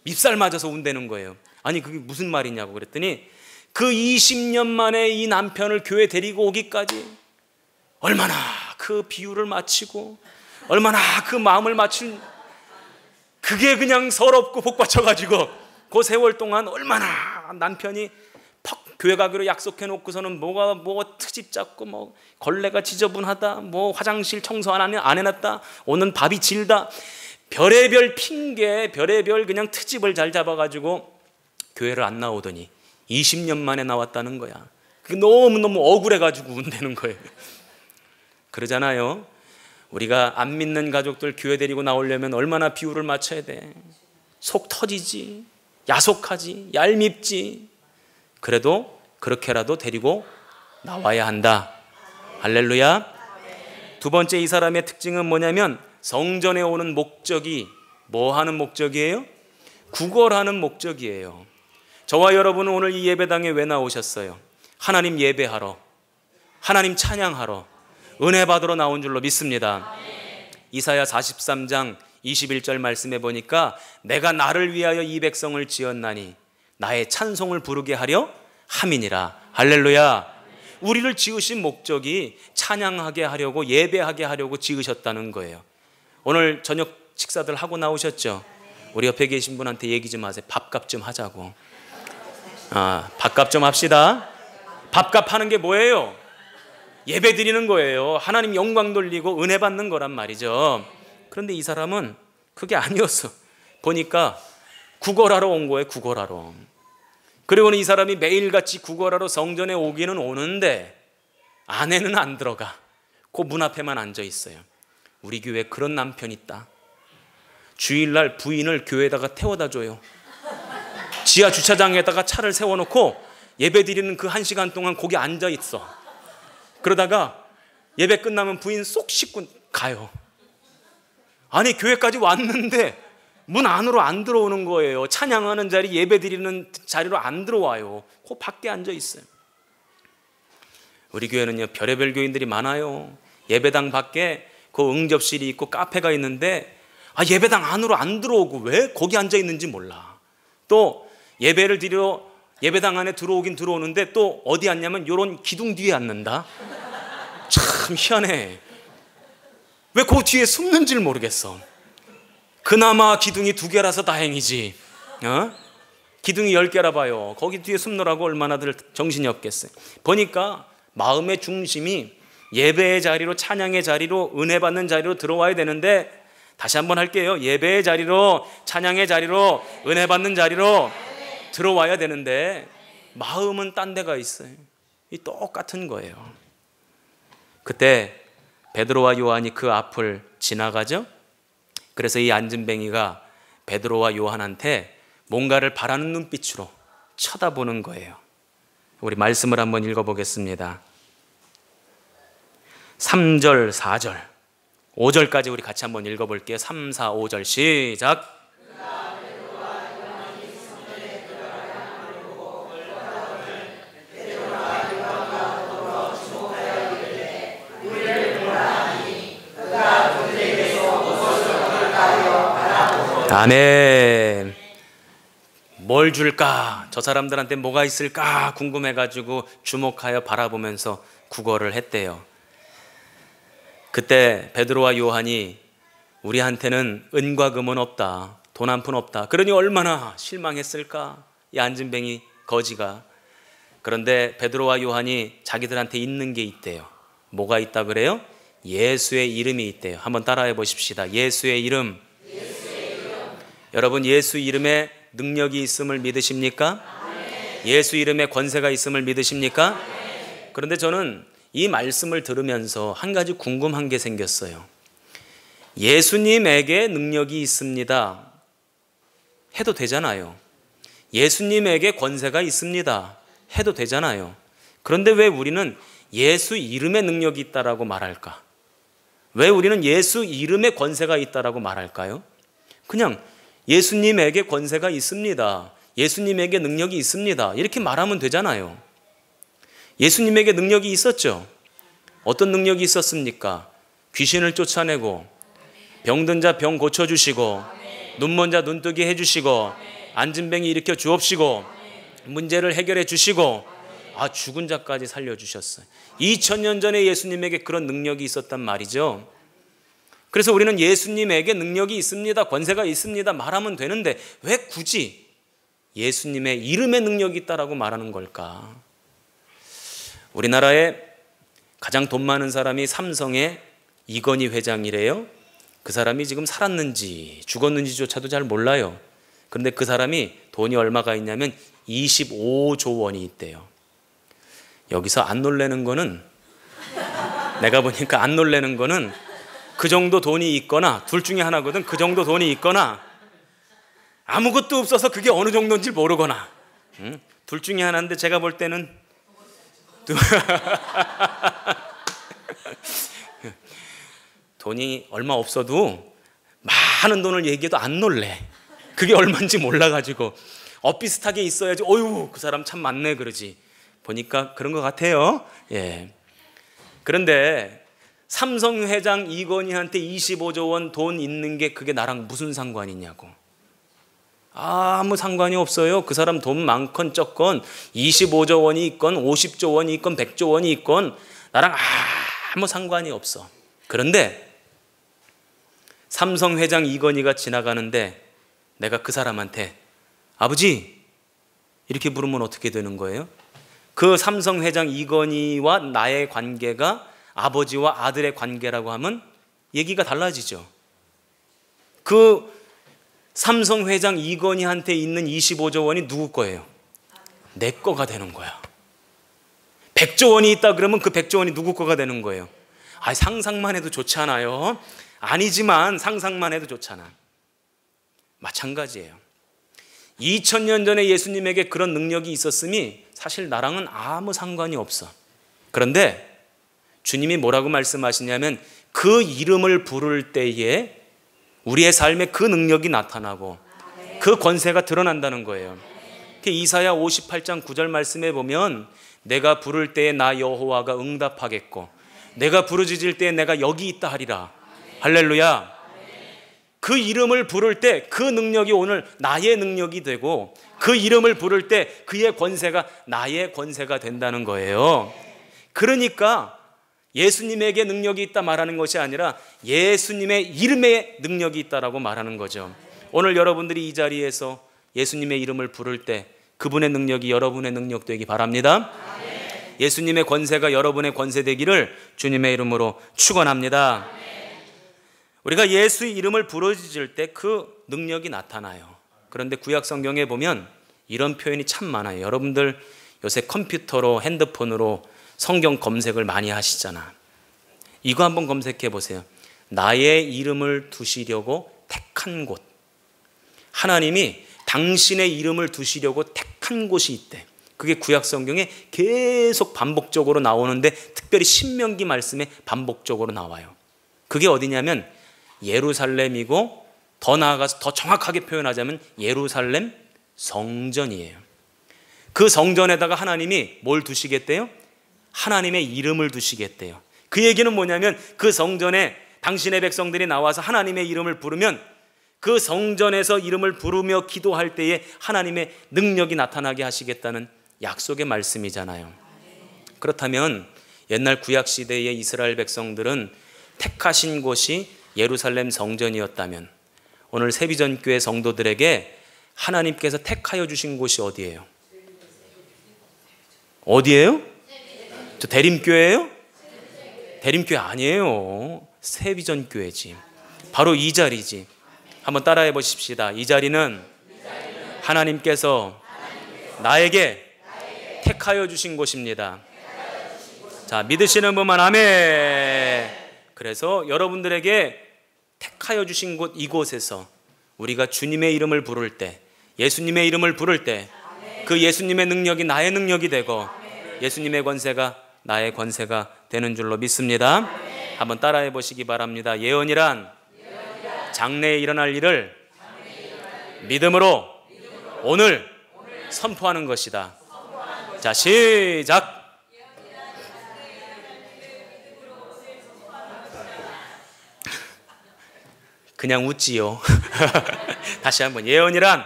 밉살 맞아서 운다는 거예요. 아니 그게 무슨 말이냐고 그랬더니 그 20년 만에 이 남편을 교회 데리고 오기까지 얼마나 그 비유를 마치고 얼마나 그 마음을 맞춘, 그게 그냥 서럽고 복받쳐가지고 그 세월 동안 얼마나 남편이 퍽 교회 가기로 약속해 놓고서는 뭐가 트집 잡고 뭐 걸레가 지저분하다, 뭐 화장실 청소 안 해놨다, 오는 밥이 질다, 별의별 핑계, 별의별 그냥 트집을 잘 잡아가지고 교회를 안 나오더니 20년 만에 나왔다는 거야. 그게 너무너무 억울해가지고 운다는 거예요. 그러잖아요. 우리가 안 믿는 가족들 교회 데리고 나오려면 얼마나 비율을 맞춰야 돼. 속 터지지, 야속하지, 얄밉지. 그래도 그렇게라도 데리고 나와야 한다. 할렐루야. 두 번째, 이 사람의 특징은 뭐냐면 성전에 오는 목적이 뭐 하는 목적이에요? 구걸하는 목적이에요. 저와 여러분은 오늘 이 예배당에 왜 나오셨어요? 하나님 예배하러, 하나님 찬양하러, 은혜 받으러 나온 줄로 믿습니다. 이사야 43장 21절 말씀해 보니까 내가 나를 위하여 이 백성을 지었나니 나의 찬송을 부르게 하려 함이니라. 할렐루야. 우리를 지으신 목적이 찬양하게 하려고, 예배하게 하려고 지으셨다는 거예요. 오늘 저녁 식사들 하고 나오셨죠? 우리 옆에 계신 분한테 얘기 좀 하세요. 밥값 좀 하자고. 밥값 좀 합시다. 밥값 하는 게 뭐예요? 예배 드리는 거예요. 하나님 영광 돌리고 은혜 받는 거란 말이죠. 그런데 이 사람은 그게 아니었어. 보니까 구걸하러 온 거예요. 구걸하러. 그리고는 이 사람이 매일같이 구걸하러 성전에 오기는 오는데 안에는 안 들어가. 그 문 앞에만 앉아 있어요. 우리 교회에 그런 남편 있다. 주일날 부인을 교회에다가 태워다 줘요. 지하 주차장에다가 차를 세워놓고 예배 드리는 그 1시간 동안 거기 앉아 있어. 그러다가 예배 끝나면 부인 쏙 씻고 가요. 아니 교회까지 왔는데 문 안으로 안 들어오는 거예요. 찬양하는 자리, 예배 드리는 자리로 안 들어와요. 그 밖에 앉아 있어요. 우리 교회는요 별의별 교인들이 많아요. 예배당 밖에 그 응접실이 있고 카페가 있는데 예배당 안으로 안 들어오고 왜 거기 앉아 있는지 몰라. 또 예배를 드리러 예배당 안에 들어오긴 들어오는데 또 어디 앉냐면 요런 기둥 뒤에 앉는다. 참 희한해. 왜 그 뒤에 숨는지를 모르겠어. 그나마 기둥이 2개라서 다행이지. 기둥이 10개라 봐요. 거기 뒤에 숨느라고 얼마나들 정신이 없겠어요. 보니까 마음의 중심이 예배의 자리로, 찬양의 자리로, 은혜 받는 자리로 들어와야 되는데, 다시 한번 할게요. 예배의 자리로, 찬양의 자리로, 은혜 받는 자리로 들어와야 되는데 마음은 딴 데가 있어요. 이 똑같은 거예요. 그때 베드로와 요한이 그 앞을 지나가죠. 그래서 이 안진뱅이가 베드로와 요한한테 뭔가를 바라는 눈빛으로 쳐다보는 거예요. 우리 말씀을 한번 읽어보겠습니다. 3절, 4절, 5절까지 우리 같이 한번 읽어볼게요. 3, 4, 5절 시작. 아멘. 뭘 줄까? 저 사람들한테 뭐가 있을까? 궁금해가지고 주목하여 바라보면서 구걸을 했대요. 그때 베드로와 요한이 우리한테는 은과 금은 없다, 돈 한 푼 없다. 그러니 얼마나 실망했을까? 이 안진뱅이 거지가. 그런데 베드로와 요한이 자기들한테 있는 게 있대요. 뭐가 있다 그래요? 예수의 이름이 있대요. 한번 따라해 보십시다. 예수의 이름. 여러분, 예수 이름에 능력이 있음을 믿으십니까? 예수 이름에 권세가 있음을 믿으십니까? 그런데 저는 이 말씀을 들으면서 한 가지 궁금한 게 생겼어요. 예수님에게 능력이 있습니다 해도 되잖아요. 예수님에게 권세가 있습니다 해도 되잖아요. 그런데 왜 우리는 예수 이름에 능력이 있다라고 말할까? 왜 우리는 예수 이름에 권세가 있다라고 말할까요? 그냥 예수님에게 권세가 있습니다, 예수님에게 능력이 있습니다, 이렇게 말하면 되잖아요. 예수님에게 능력이 있었죠. 어떤 능력이 있었습니까? 귀신을 쫓아내고, 병든 자 병 고쳐주시고, 눈먼 자 눈뜨게 해주시고, 앉은 뱅이 일으켜 주옵시고, 문제를 해결해 주시고, 죽은 자까지 살려주셨어요. 2000년 전에 예수님에게 그런 능력이 있었단 말이죠. 그래서 우리는 예수님에게 능력이 있습니다, 권세가 있습니다 말하면 되는데 왜 굳이 예수님의 이름에 능력이 있다라고 말하는 걸까? 우리나라에 가장 돈 많은 사람이 삼성의 이건희 회장이래요. 그 사람이 지금 살았는지 죽었는지조차도 잘 몰라요. 그런데 그 사람이 돈이 얼마가 있냐면 25조 원이 있대요. 여기서 안 놀라는 거는, 내가 보니까 안 놀라는 거는 그 정도 돈이 있거나, 둘 중에 하나거든. 그 정도 돈이 있거나 아무것도 없어서 그게 어느 정도인지 모르거나, 둘 중에 하나인데 제가 볼 때는 돈이 얼마 없어도 많은 돈을 얘기해도 안 놀래. 그게 얼마인지 몰라가지고 비슷하게 있어야지 어휴 그 사람 참 많네 그러지. 보니까 그런 것 같아요. 예. 그런데 삼성 회장 이건희한테 25조 원 돈 있는 게 그게 나랑 무슨 상관이냐고. 아무 상관이 없어요. 그 사람 돈 많건 적건 25조 원이 있건 50조 원이 있건 100조 원이 있건 나랑 아무 상관이 없어. 그런데 삼성 회장 이건희가 지나가는데 내가 그 사람한테 아버지 이렇게 부르면 어떻게 되는 거예요? 그 삼성 회장 이건희와 나의 관계가 아버지와 아들의 관계라고 하면 얘기가 달라지죠. 그 삼성 회장 이건희한테 있는 25조 원이 누구 거예요? 내 거가 되는 거야. 100조 원이 있다 그러면 그 100조 원이 누구 거가 되는 거예요? 상상만 해도 좋잖아요. 아니지만 상상만 해도 좋잖아. 마찬가지예요. 2000년 전에 예수님에게 그런 능력이 있었음이 사실 나랑은 아무 상관이 없어. 그런데 주님이 뭐라고 말씀하시냐면 그 이름을 부를 때에 우리의 삶에 그 능력이 나타나고 그 권세가 드러난다는 거예요. 이사야 58장 9절 말씀에 보면 내가 부를 때에 나 여호와가 응답하겠고 내가 부르짖을 때에 내가 여기 있다 하리라. 할렐루야. 그 이름을 부를 때 그 능력이 오늘 나의 능력이 되고 그 이름을 부를 때 그의 권세가 나의 권세가 된다는 거예요. 그러니까 예수님에게 능력이 있다 말하는 것이 아니라 예수님의 이름에 능력이 있다라고 말하는 거죠. 오늘 여러분들이 이 자리에서 예수님의 이름을 부를 때 그분의 능력이 여러분의 능력 되기 바랍니다. 예수님의 권세가 여러분의 권세 되기를 주님의 이름으로 축원합니다. 우리가 예수 이름을 부르짖을 때 그 능력이 나타나요. 그런데 구약 성경에 보면 이런 표현이 참 많아요. 여러분들 요새 컴퓨터로 핸드폰으로 성경 검색을 많이 하시잖아. 이거 한번 검색해 보세요. 나의 이름을 두시려고 택한 곳. 하나님이 당신의 이름을 두시려고 택한 곳이 있대. 그게 구약 성경에 계속 반복적으로 나오는데 특별히 신명기 말씀에 반복적으로 나와요. 그게 어디냐면 예루살렘이고 더 나아가서 더 정확하게 표현하자면 예루살렘 성전이에요. 그 성전에다가 하나님이 뭘 두시겠대요? 하나님의 이름을 두시겠대요. 그 얘기는 뭐냐면 그 성전에 당신의 백성들이 나와서 하나님의 이름을 부르면 그 성전에서 이름을 부르며 기도할 때에 하나님의 능력이 나타나게 하시겠다는 약속의 말씀이잖아요. 그렇다면 옛날 구약시대의 이스라엘 백성들은 택하신 곳이 예루살렘 성전이었다면 오늘 세비전교회 성도들에게 하나님께서 택하여 주신 곳이 어디예요? 어디예요? 저 대림교회예요? 대림교회 아니에요. 세비전교회지. 바로 이 자리지. 한번 따라해 보십시다. 이 자리는 하나님께서 나에게 택하여 주신 곳입니다. 자, 믿으시는 분만 아멘. 그래서 여러분들에게 택하여 주신 곳 이곳에서 우리가 주님의 이름을 부를 때, 예수님의 이름을 부를 때 그 예수님의 능력이 나의 능력이 되고 예수님의 권세가 나의 권세가 되는 줄로 믿습니다. 한번 따라해 보시기 바랍니다. 예언이란 장래에 일어날 일을 믿음으로 오늘 선포하는 것이다. 자, 시작. 그냥 웃지요. 다시 한번. 예언이란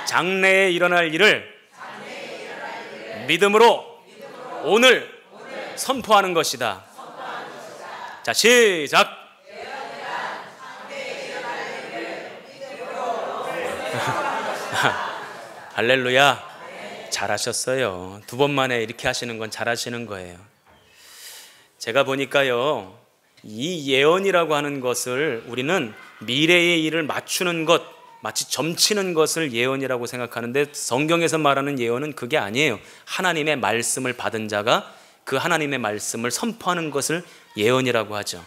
장래에 일어날 일을 믿음으로 오늘 선포하는 것이다. 자, 시작. 할렐루야. 잘하셨어요. 두 번 만에 이렇게 하시는 건 잘하시는 거예요. 제가 보니까요, 이 예언이라고 하는 것을 우리는 미래의 일을 맞추는 것, 마치 점치는 것을 예언이라고 생각하는데, 성경에서 말하는 예언은 그게 아니에요. 하나님의 말씀을 받은 자가 그 하나님의 말씀을 선포하는 것을 예언이라고 하죠.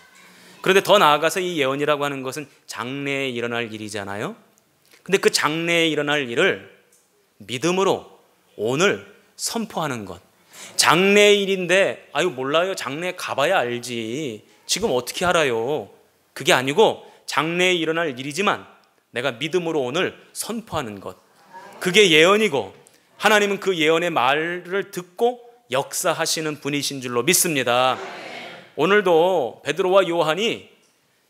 그런데 더 나아가서 이 예언이라고 하는 것은 장래에 일어날 일이잖아요. 근데 그 장래에 일어날 일을 믿음으로 오늘 선포하는 것. 장래의 일인데 아유 몰라요. 장래에 가봐야 알지. 지금 어떻게 알아요? 그게 아니고 장래에 일어날 일이지만 내가 믿음으로 오늘 선포하는 것. 그게 예언이고 하나님은 그 예언의 말을 듣고 역사하시는 분이신 줄로 믿습니다. 오늘도 베드로와 요한이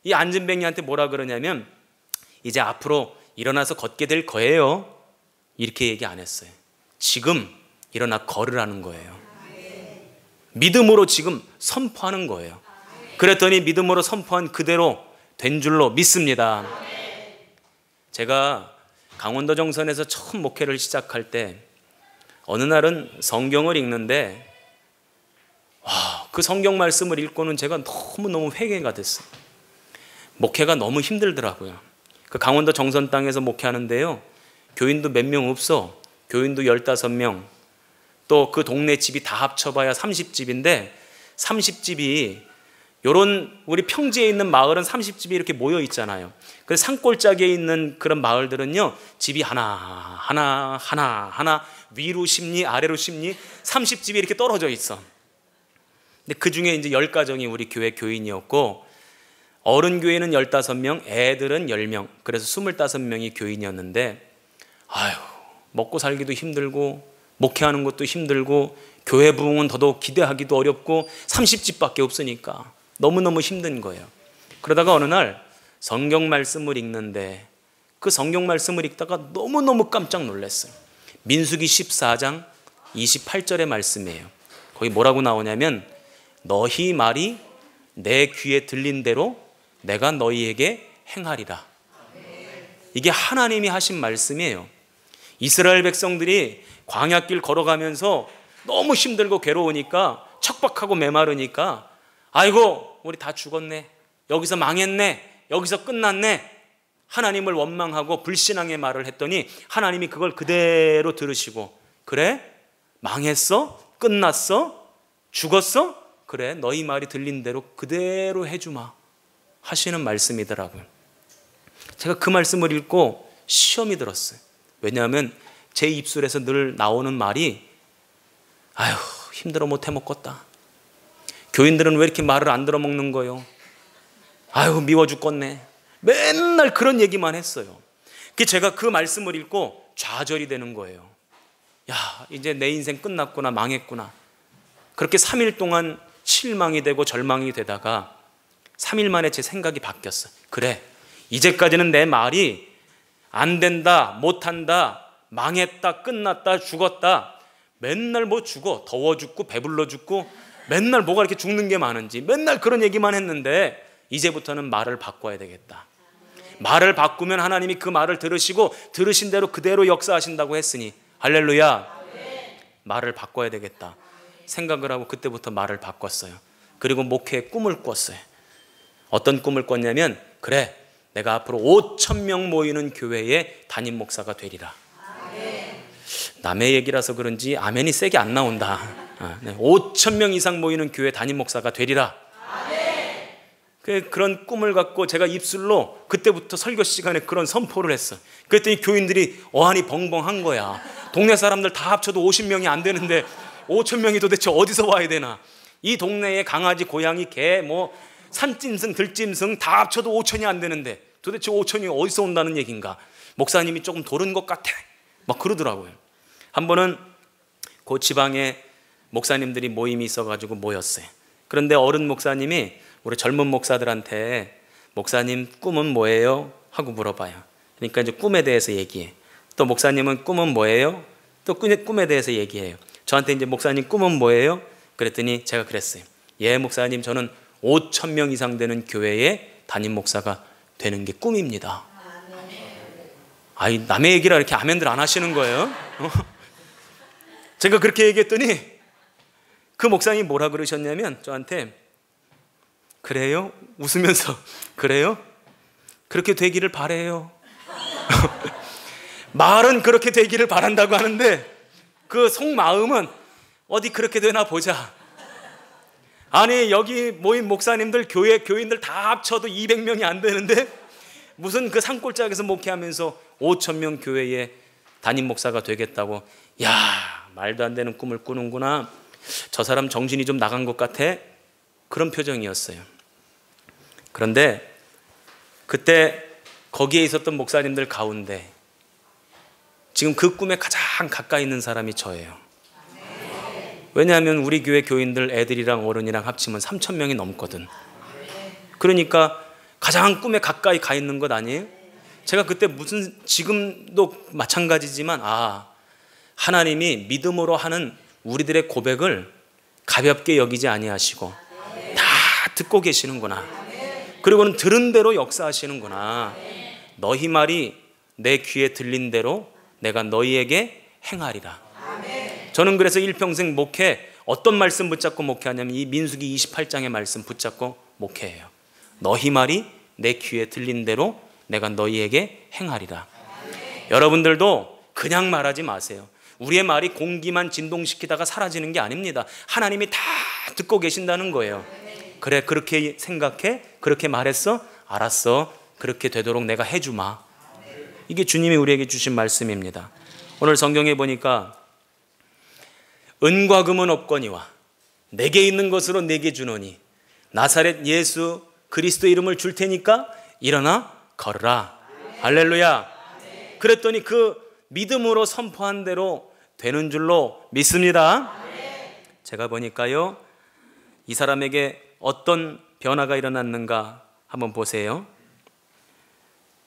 이 안진뱅이한테 뭐라 그러냐면 이제 앞으로 일어나서 걷게 될 거예요. 이렇게 얘기 안 했어요. 지금 일어나 걸으라는 거예요. 믿음으로 지금 선포하는 거예요. 그랬더니 믿음으로 선포한 그대로 된 줄로 믿습니다. 제가 강원도 정선에서 처음 목회를 시작할 때 어느 날은 성경을 읽는데 그 성경 말씀을 읽고는 제가 너무너무 회개가 됐어요. 목회가 너무 힘들더라고요. 그 강원도 정선 땅에서 목회하는데요, 교인도 몇 명 없어. 교인도 15명. 또 그 동네 집이 다 합쳐봐야 30집인데 30집이 요런 우리 평지에 있는 마을은 30집이 이렇게 모여 있잖아요. 그래서 산골짜기에 있는 그런 마을들은요, 집이 하나 위로 10리 아래로 10리 30집이 이렇게 떨어져 있어. 근데 그 중에 이제 10가정이 우리 교회 교인이었고, 어른 교회는 15명, 애들은 10명. 그래서 25명이 교인이었는데, 먹고 살기도 힘들고 목회하는 것도 힘들고 교회 부흥은 더더욱 기대하기도 어렵고 30집밖에 없으니까 너무너무 힘든 거예요. 그러다가 어느 날 성경 말씀을 읽는데 그 성경 말씀을 읽다가 너무너무 깜짝 놀랐어요. 민수기 14장 28절의 말씀이에요. 거기 뭐라고 나오냐면 너희 말이 내 귀에 들린 대로 내가 너희에게 행하리라. 이게 하나님이 하신 말씀이에요. 이스라엘 백성들이 광야길 걸어가면서 너무 힘들고 괴로우니까, 척박하고 메마르니까 아이고 우리 다 죽었네, 여기서 망했네, 여기서 끝났네, 하나님을 원망하고 불신앙의 말을 했더니 하나님이 그걸 그대로 들으시고, 그래? 망했어? 끝났어? 죽었어? 그래, 너희 말이 들린 대로 그대로 해주마 하시는 말씀이더라고요. 제가 그 말씀을 읽고 시험이 들었어요. 왜냐하면 제 입술에서 늘 나오는 말이 아휴 힘들어 못 해먹겠다, 교인들은 왜 이렇게 말을 안 들어먹는 거요, 아휴 미워 죽겠네, 맨날 그런 얘기만 했어요. 제가 그 말씀을 읽고 좌절이 되는 거예요. 야, 이제 내 인생 끝났구나, 망했구나. 그렇게 3일 동안 실망이 되고 절망이 되다가 3일 만에 제 생각이 바뀌었어요. 그래, 이제까지는 내 말이 안 된다, 못한다, 망했다, 끝났다, 죽었다, 맨날 뭐 죽어, 더워 죽고 배불러 죽고 맨날 뭐가 이렇게 죽는 게 많은지 맨날 그런 얘기만 했는데 이제부터는 말을 바꿔야 되겠다. 말을 바꾸면 하나님이 그 말을 들으시고 들으신 대로 그대로 역사하신다고 했으니 할렐루야. 말을 바꿔야 되겠다 생각을 하고 그때부터 말을 바꿨어요. 그리고 목회에 꿈을 꿨어요. 어떤 꿈을 꿨냐면, 그래, 내가 앞으로 5,000명 모이는 교회의 담임 목사가 되리라. 남의 얘기라서 그런지 아멘이 세게 안 나온다. 5,000명 이상 모이는 교회 담임 목사가 되리라. 그런 꿈을 갖고 제가 입술로 그때부터 설교 시간에 그런 선포를 했어. 그랬더니 교인들이 어안이 벙벙한 거야. 동네 사람들 다 합쳐도 50명이 안 되는데 5,000명이 도대체 어디서 와야 되나. 이 동네에 강아지, 고양이, 개, 뭐 산짐승, 들짐승 다 합쳐도 5천이 안 되는데 도대체 5천이 어디서 온다는 얘기인가? 목사님이 조금 도른 것 같아. 막 그러더라고요. 한 번은 그 지방에 목사님들이 모임이 있어가지고 모였어요. 그런데 어른 목사님이 우리 젊은 목사들한테 목사님 꿈은 뭐예요? 하고 물어봐요. 그러니까 이제 꿈에 대해서 얘기해. 또 목사님은 꿈은 뭐예요? 또 꿈에 대해서 얘기해요. 저한테 이제 목사님 꿈은 뭐예요? 그랬더니 제가 그랬어요. 예, 목사님, 저는 5천 명 이상 되는 교회의 담임 목사가 되는 게 꿈입니다. 아이, 남의 얘기라 이렇게 아멘들 안 하시는 거예요? 제가 그렇게 얘기했더니 그 목사님이 뭐라 그러셨냐면 저한테, 그래요? 웃으면서, 그래요? 그렇게 되기를 바래요. 말은 그렇게 되기를 바란다고 하는데 그 속마음은 어디 그렇게 되나 보자. 아니, 여기 모인 목사님들, 교회 교인들 다 합쳐도 200명이 안 되는데 무슨 그 산골짜기에서 목회하면서 5천 명 교회의 담임 목사가 되겠다고. 야, 말도 안 되는 꿈을 꾸는구나. 저 사람 정신이 좀 나간 것 같아. 그런 표정이었어요. 그런데 그때 거기에 있었던 목사님들 가운데 지금 그 꿈에 가장 가까이 있는 사람이 저예요. 왜냐하면 우리 교회 교인들 애들이랑 어른이랑 합치면 3천 명이 넘거든. 그러니까 가장 꿈에 가까이 가 있는 것 아니에요? 제가 그때 지금도 마찬가지지만 하나님이 믿음으로 하는 우리들의 고백을 가볍게 여기지 아니하시고 다 듣고 계시는구나. 그리고는 들은 대로 역사하시는구나. 너희 말이 내 귀에 들린 대로 내가 너희에게 행하리라. 저는 그래서 일평생 목회, 어떤 말씀 붙잡고 목회하냐면 이 민수기 28장의 말씀 붙잡고 목회해요. 너희 말이 내 귀에 들린 대로 내가 너희에게 행하리라. 여러분들도 그냥 말하지 마세요. 우리의 말이 공기만 진동시키다가 사라지는 게 아닙니다. 하나님이 다 듣고 계신다는 거예요. 그래, 그렇게 생각해? 그렇게 말했어? 알았어. 그렇게 되도록 내가 해주마. 이게 주님이 우리에게 주신 말씀입니다. 오늘 성경에 보니까 은과 금은 없거니와 내게 있는 것으로 내게 주노니 나사렛 예수 그리스도 이름을 줄 테니까 일어나 걸으라. 할렐루야. 그랬더니 그 믿음으로 선포한 대로 되는 줄로 믿습니다. 제가 보니까요, 이 사람에게 어떤 변화가 일어났는가 한번 보세요.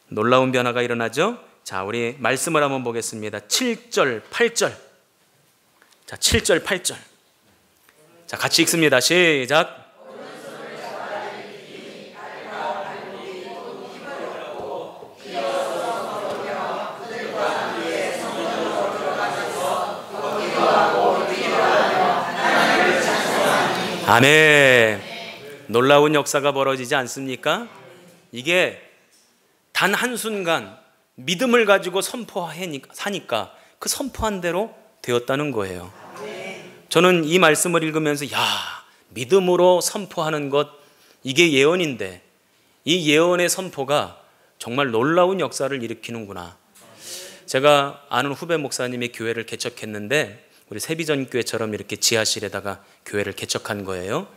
놀라운 변화가 일어나죠. 자, 우리 말씀을 한번 보겠습니다. 7절 8절. 자, 7절 8절. 자, 같이 읽습니다. 시작. 아멘. 놀라운 역사가 벌어지지 않습니까? 이게 단 한순간 믿음을 가지고 선포하니까 그 선포한 대로 되었다는 거예요. 저는 이 말씀을 읽으면서 믿음으로 선포하는 것, 이게 예언인데 이 예언의 선포가 정말 놀라운 역사를 일으키는구나. 제가 아는 후배 목사님이 교회를 개척했는데 우리 세비전교회처럼 이렇게 지하실에다가 교회를 개척한 거예요.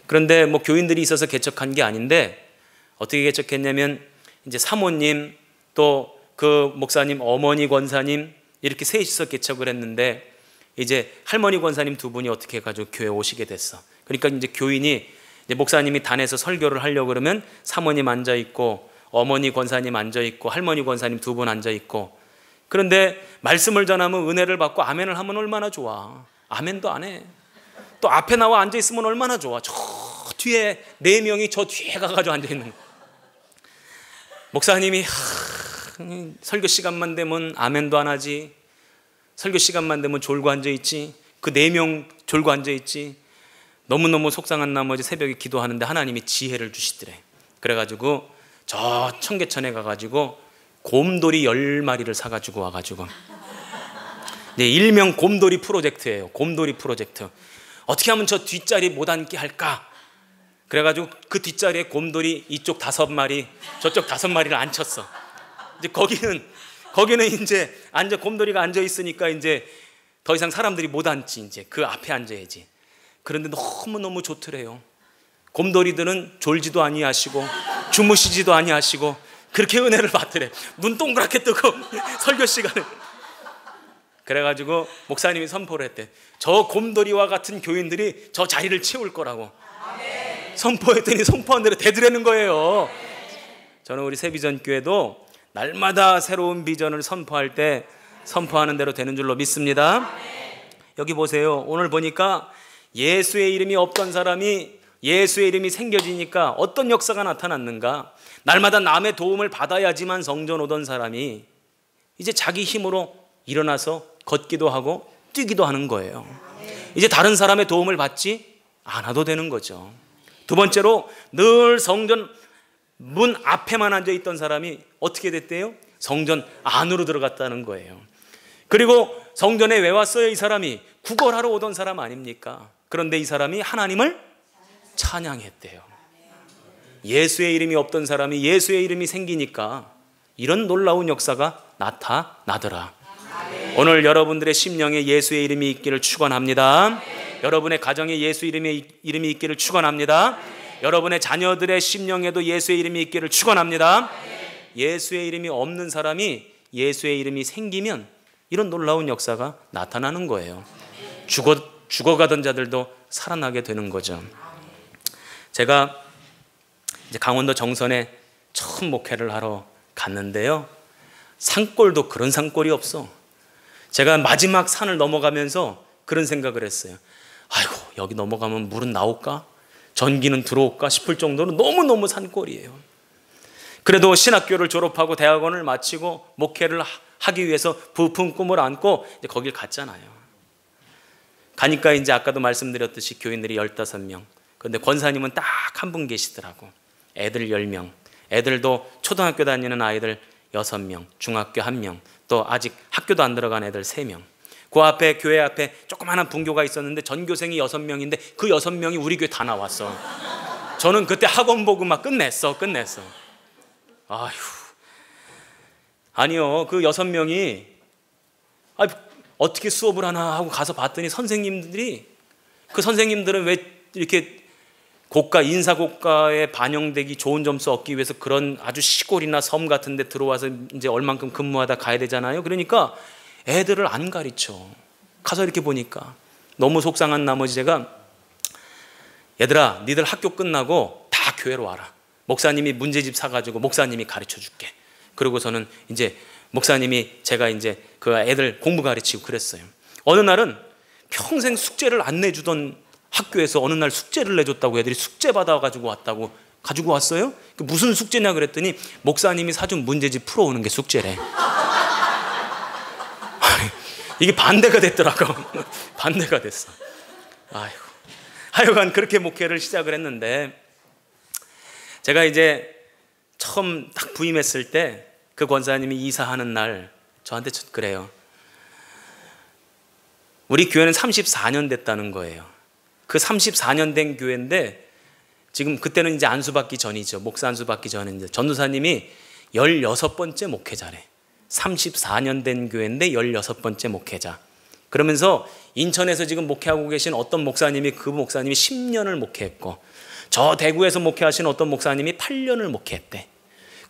그런데 뭐 교인들이 있어서 개척한 게 아닌데 어떻게 개척했냐면 이제 사모님 또 그 목사님 어머니 권사님 이렇게 셋이서 개척을 했는데 이제 할머니 권사님 두 분이 어떻게 해가지고 교회 오시게 됐어. 그러니까 이제 교인이 이제 목사님이 단에서 설교를 하려고 그러면 사모님 앉아 있고 어머니 권사님 앉아 있고 할머니 권사님 두 분 앉아 있고. 그런데 말씀을 전하면 은혜를 받고 아멘을 하면 얼마나 좋아. 아멘도 안 해. 또 앞에 나와 앉아 있으면 얼마나 좋아. 저 뒤에 4명이 저 뒤에 가가지고 앉아 있는 거야. 목사님이 설교 시간만 되면 아멘도 안 하지. 설교 시간만 되면 졸고 앉아 있지. 그 4명 졸고 앉아 있지. 너무너무 속상한 나머지 새벽에 기도하는데 하나님이 지혜를 주시더래. 그래가지고 저 청계천에 가가지고 곰돌이 10마리를 사가지고 와가지고 일명 곰돌이 프로젝트예요. 곰돌이 프로젝트. 어떻게 하면 저 뒷자리 못 앉게 할까? 그래가지고 그 뒷자리에 곰돌이 이쪽 5마리 저쪽 5마리를 앉혔어. 이제 거기는 이제 곰돌이가 앉아 있으니까 이제 더 이상 사람들이 못 앉지. 이제 그 앞에 앉아야지. 그런데 너무너무 좋더래요. 곰돌이들은 졸지도 아니하시고 주무시지도 아니하시고 그렇게 은혜를 받더래. 눈 동그랗게 뜨고 설교 시간에. 그래가지고 목사님이 선포를 했대. 저 곰돌이와 같은 교인들이 저 자리를 채울 거라고. 선포했더니 선포한 대로 되더라는 거예요. 저는 우리 새비전교회도 날마다 새로운 비전을 선포할 때 선포하는 대로 되는 줄로 믿습니다. 여기 보세요. 오늘 보니까 예수의 이름이 없던 사람이 예수의 이름이 생겨지니까 어떤 역사가 나타났는가? 날마다 남의 도움을 받아야지만 성전 오던 사람이 이제 자기 힘으로 일어나서 걷기도 하고 뛰기도 하는 거예요. 이제 다른 사람의 도움을 받지 않아도 되는 거죠. 두 번째로 늘 성전 문 앞에만 앉아 있던 사람이 어떻게 됐대요? 성전 안으로 들어갔다는 거예요. 그리고 성전에 왜 왔어요? 이 사람이 구걸하러 오던 사람 아닙니까? 그런데 이 사람이 하나님을 찬양했대요. 예수의 이름이 없던 사람이 예수의 이름이 생기니까 이런 놀라운 역사가 나타나더라. 오늘 여러분들의 심령에 예수의 이름이 있기를 축원합니다. 여러분의 가정에 예수 이름이 있기를 축원합니다. 여러분의 자녀들의 심령에도 예수의 이름이 있기를 축원합니다. 예수의 이름이 없는 사람이 예수의 이름이 생기면 이런 놀라운 역사가 나타나는 거예요. 죽어가던 자들도 살아나게 되는 거죠. 제가 이제 강원도 정선에 처음 목회를 하러 갔는데요. 산골도 그런 산골이 없어. 제가 마지막 산을 넘어가면서 그런 생각을 했어요. 아이고, 여기 넘어가면 물은 나올까? 전기는 들어올까 싶을 정도로 너무너무 산골이에요. 그래도 신학교를 졸업하고 대학원을 마치고 목회를 하기 위해서 부푼 꿈을 안고 이제 거길 갔잖아요. 가니까 이제 아까도 말씀드렸듯이 교인들이 15명. 그런데 권사님은 딱 한 분 계시더라고. 애들 10명. 애들도 초등학교 다니는 아이들 6명, 중학교 1명, 또 아직 학교도 안 들어간 애들 3명. 그 앞에 교회 앞에 조그마한 분교가 있었는데 전교생이 6명인데 그 6명이 우리 교회 다 나왔어. 저는 그때 학원 보고 막 끝냈어. 아휴. 아니요, 그 6명이 어떻게 수업을 하나 하고 가서 봤더니 선생님들이, 그 선생님들은 왜 이렇게 인사고가에 반영되기 좋은 점수 얻기 위해서 그런 아주 시골이나 섬 같은 데 들어와서 이제 얼만큼 근무하다 가야 되잖아요. 그러니까 애들을 안 가르쳐. 가서 이렇게 보니까 너무 속상한 나머지 제가, 얘들아, 니들 학교 끝나고 다 교회로 와라. 목사님이 문제집 사가지고 목사님이 가르쳐 줄게. 그러고서는 이제 목사님이 제가 이제 그 애들 공부 가르치고 그랬어요. 어느 날은 평생 숙제를 안 내주던 학교에서 어느 날 숙제를 내줬다고 애들이 숙제 받아가지고 왔다고 가지고 왔어요. 무슨 숙제냐 그랬더니 목사님이 사준 문제집 풀어오는 게 숙제래. 이게 반대가 됐더라고. 반대가 됐어. 아이고. 하여간 그렇게 목회를 시작을 했는데, 제가 이제 처음 딱 부임했을 때 그 권사님이 이사하는 날 저한테 그래요. 우리 교회는 34년 됐다는 거예요. 그 34년 된 교회인데 지금 그때는 이제 안수받기 전이죠. 목사 안수받기 전인데 전도사님이 16번째 목회자래. 34년 된 교회인데 16번째 목회자. 그러면서 인천에서 지금 목회하고 계신 어떤 목사님이, 그 목사님이 10년을 목회했고, 저 대구에서 목회하시는 어떤 목사님이 8년을 목회했대.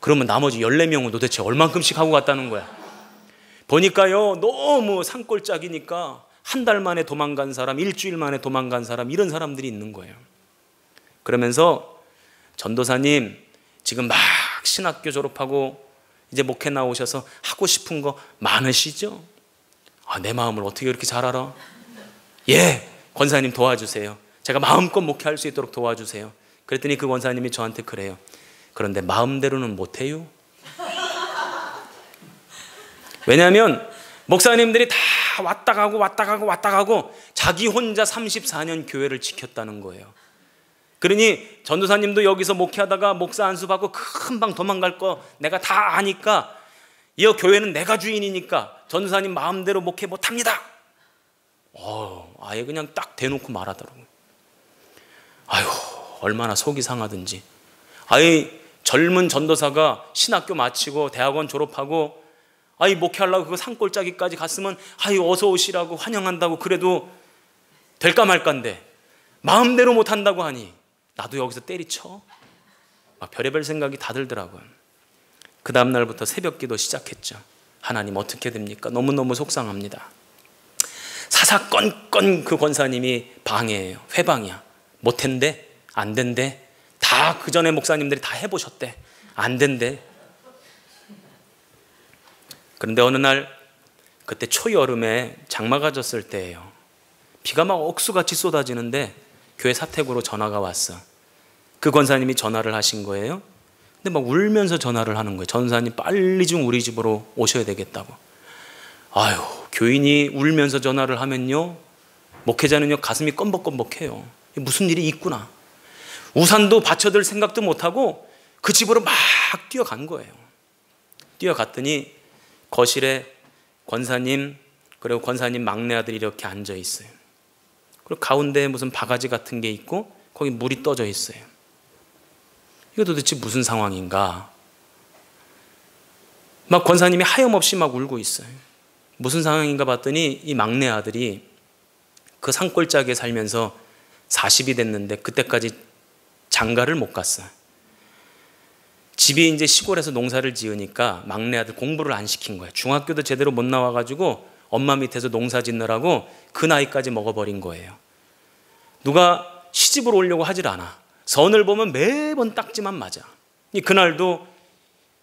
그러면 나머지 14명은 도대체 얼만큼씩 하고 갔다는 거야. 보니까요, 너무 산골짜기니까 한 달 만에 도망간 사람, 일주일 만에 도망간 사람, 이런 사람들이 있는 거예요. 그러면서 전도사님, 지금 막 신학교 졸업하고 이제 목회 나오셔서 하고 싶은 거 많으시죠? 내 마음을 어떻게 그렇게 잘 알아? 예, 권사님 도와주세요. 제가 마음껏 목회할 수 있도록 도와주세요. 그랬더니 그 권사님이 저한테 그래요. 그런데 마음대로는 못해요. 왜냐하면 목사님들이 다 왔다 가고 자기 혼자 34년 교회를 지켰다는 거예요. 그러니 전도사님도 여기서 목회하다가 목사 안수 받고 금방 도망갈 거 내가 다 아니까, 이 교회는 내가 주인이니까 전도사님 마음대로 목회 못합니다. 아예 그냥 딱 대놓고 말하더라고요. 아유, 얼마나 속이 상하든지. 아예 젊은 전도사가 신학교 마치고 대학원 졸업하고 목회하려고 그 산골짜기까지 갔으면 어서 오시라고 환영한다고 그래도 될까 말까인데, 마음대로 못한다고 하니 나도 여기서 때리쳐. 막 별의별 생각이 다 들더라고요. 그 다음 날부터 새벽 기도 시작했죠. 하나님 어떻게 됩니까? 너무너무 속상합니다. 사사건건 그 권사님이 방해해요. 회방이야. 못한대, 안 된대. 다 그 전에 목사님들이 다 해보셨대. 안 된대. 그런데 어느 날 그때 초여름에 장마가 졌을 때예요. 비가 막 억수같이 쏟아지는데 교회 사택으로 전화가 왔어. 그 권사님이 전화를 하신 거예요. 근데 막 울면서 전화를 하는 거예요. 전사님 빨리 좀 우리 집으로 오셔야 되겠다고. 아유, 교인이 울면서 전화를 하면요, 목회자는요 가슴이 껌벅껌벅해요. 무슨 일이 있구나. 우산도 받쳐들 생각도 못하고 그 집으로 막 뛰어간 거예요. 뛰어갔더니 거실에 권사님 그리고 권사님 막내 아들이 이렇게 앉아 있어요. 그리고 가운데에 무슨 바가지 같은 게 있고 거기 물이 떠져 있어요. 이거 도대체 무슨 상황인가? 막 권사님이 하염없이 막 울고 있어요. 무슨 상황인가 봤더니 이 막내 아들이 그 산골짜기에 살면서 40이 됐는데 그때까지 장가를 못 갔어요. 집이 이제 시골에서 농사를 지으니까 막내 아들 공부를 안 시킨 거예요. 중학교도 제대로 못 나와가지고 엄마 밑에서 농사 짓느라고 그 나이까지 먹어버린 거예요. 누가 시집을 오려고 하질 않아. 선을 보면 매번 딱지만 맞아. 그날도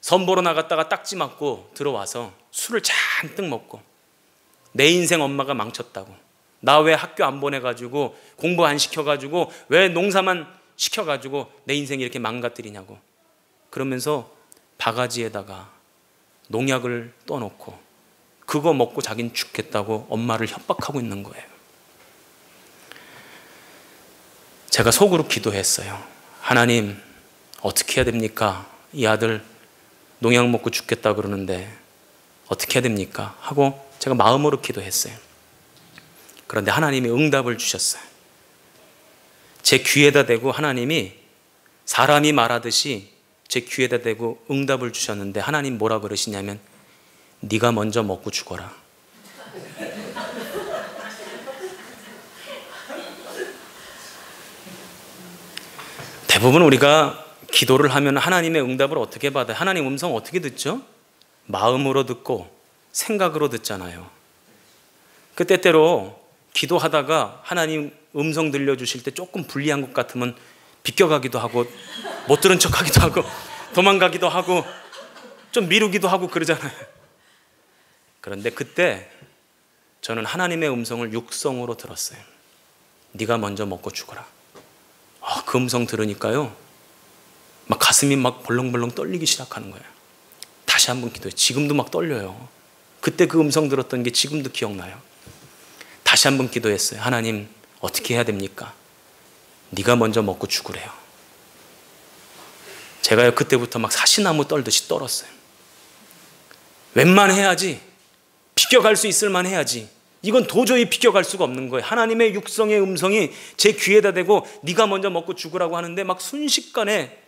선 보러 나갔다가 딱지 맞고 들어와서 술을 잔뜩 먹고 내 인생 엄마가 망쳤다고, 나 왜 학교 안 보내가지고 공부 안 시켜가지고 왜 농사만 시켜가지고 내 인생 이렇게 망가뜨리냐고 그러면서 바가지에다가 농약을 떠놓고 그거 먹고 자긴 죽겠다고 엄마를 협박하고 있는 거예요. 제가 속으로 기도했어요. 하나님 어떻게 해야 됩니까? 이 아들 농약 먹고 죽겠다 그러는데 어떻게 해야 됩니까? 하고 제가 마음으로 기도했어요. 그런데 하나님이 응답을 주셨어요. 제 귀에다 대고 하나님이 사람이 말하듯이 제 귀에다 대고 응답을 주셨는데 하나님 뭐라 그러시냐면 네가 먼저 먹고 죽어라. 대부분 우리가 기도를 하면 하나님의 응답을 어떻게 받아요? 하나님 음성 어떻게 듣죠? 마음으로 듣고 생각으로 듣잖아요. 그 때때로 기도하다가 하나님 음성 들려주실 때 조금 불리한 것 같으면 비껴가기도 하고 못 들은 척하기도 하고 도망가기도 하고 좀 미루기도 하고 그러잖아요. 그런데 그때 저는 하나님의 음성을 육성으로 들었어요. 네가 먼저 먹고 죽어라. 그 음성 들으니까요 막 가슴이 막 벌렁벌렁 떨리기 시작하는 거예요. 다시 한번 기도해요. 지금도 막 떨려요. 그때 그 음성 들었던 게 지금도 기억나요. 다시 한번 기도했어요. 하나님 어떻게 해야 됩니까? 네가 먼저 먹고 죽으래요. 제가요 그때부터 막 사시나무 떨듯이 떨었어요. 웬만해야지, 비껴갈 수 있을 만 해야지. 이건 도저히 비껴갈 수가 없는 거예요. 하나님의 육성의 음성이 제 귀에다 대고 네가 먼저 먹고 죽으라고 하는데 막 순식간에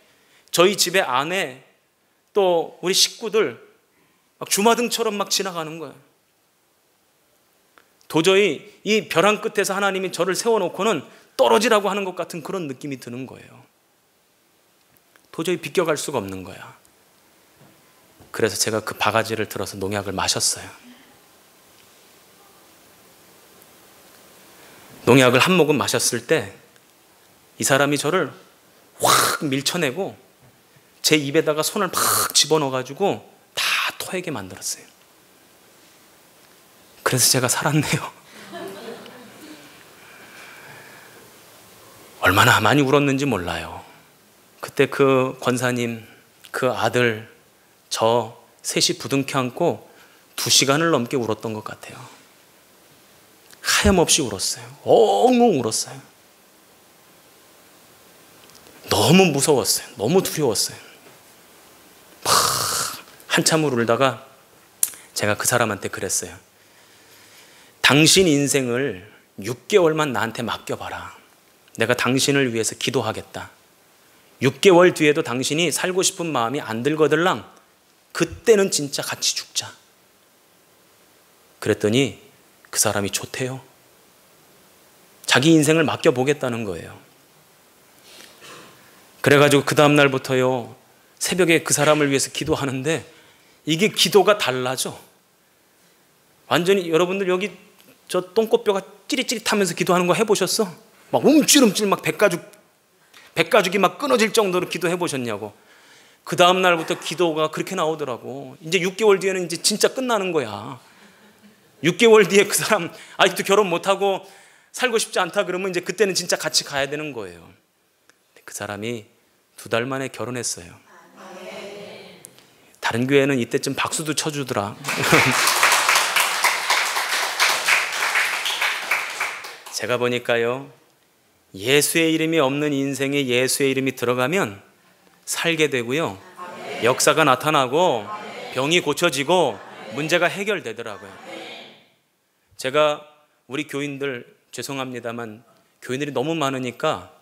저희 집의 아내 또 우리 식구들 막 주마등처럼 막 지나가는 거예요. 도저히 이 벼랑 끝에서 하나님이 저를 세워놓고는 떨어지라고 하는 것 같은 그런 느낌이 드는 거예요. 도저히 비껴갈 수가 없는 거야. 그래서 제가 그 바가지를 들어서 농약을 마셨어요. 농약을 한 모금 마셨을 때 이 사람이 저를 확 밀쳐내고 제 입에다가 손을 막 집어넣어가지고 다 토하게 만들었어요. 그래서 제가 살았네요. 얼마나 많이 울었는지 몰라요. 그때 그 권사님, 그 아들, 저 셋이 부둥켜 안고 2시간을 넘게 울었던 것 같아요. 하염없이 울었어요. 엉엉 울었어요. 너무 무서웠어요. 너무 두려웠어요. 막 한참을 울다가 제가 그 사람한테 그랬어요. 당신 인생을 6개월만 나한테 맡겨봐라. 내가 당신을 위해서 기도하겠다. 6개월 뒤에도 당신이 살고 싶은 마음이 안 들거들랑 그때는 진짜 같이 죽자. 그랬더니 그 사람이 좋대요. 자기 인생을 맡겨보겠다는 거예요. 그래가지고 그 다음날부터요, 새벽에 그 사람을 위해서 기도하는데 이게 기도가 달라져. 완전히 여러분들 여기 저 똥꼬뼈가 찌릿찌릿하면서 기도하는 거 해보셨어? 막 움찔움찔 막 백가죽이 막 끊어질 정도로 기도해 보셨냐고. 그 다음 날부터 기도가 그렇게 나오더라고. 이제 6개월 뒤에는 이제 진짜 끝나는 거야. 6개월 뒤에 그 사람 아직도 결혼 못하고 살고 싶지 않다 그러면 이제 그때는 진짜 같이 가야 되는 거예요. 그 사람이 2달 만에 결혼했어요. 다른 교회는 이때쯤 박수도 쳐주더라. 제가 보니까요, 예수의 이름이 없는 인생에 예수의 이름이 들어가면 살게 되고요, 역사가 나타나고 병이 고쳐지고 문제가 해결되더라고요. 제가 우리 교인들, 죄송합니다만 교인들이 너무 많으니까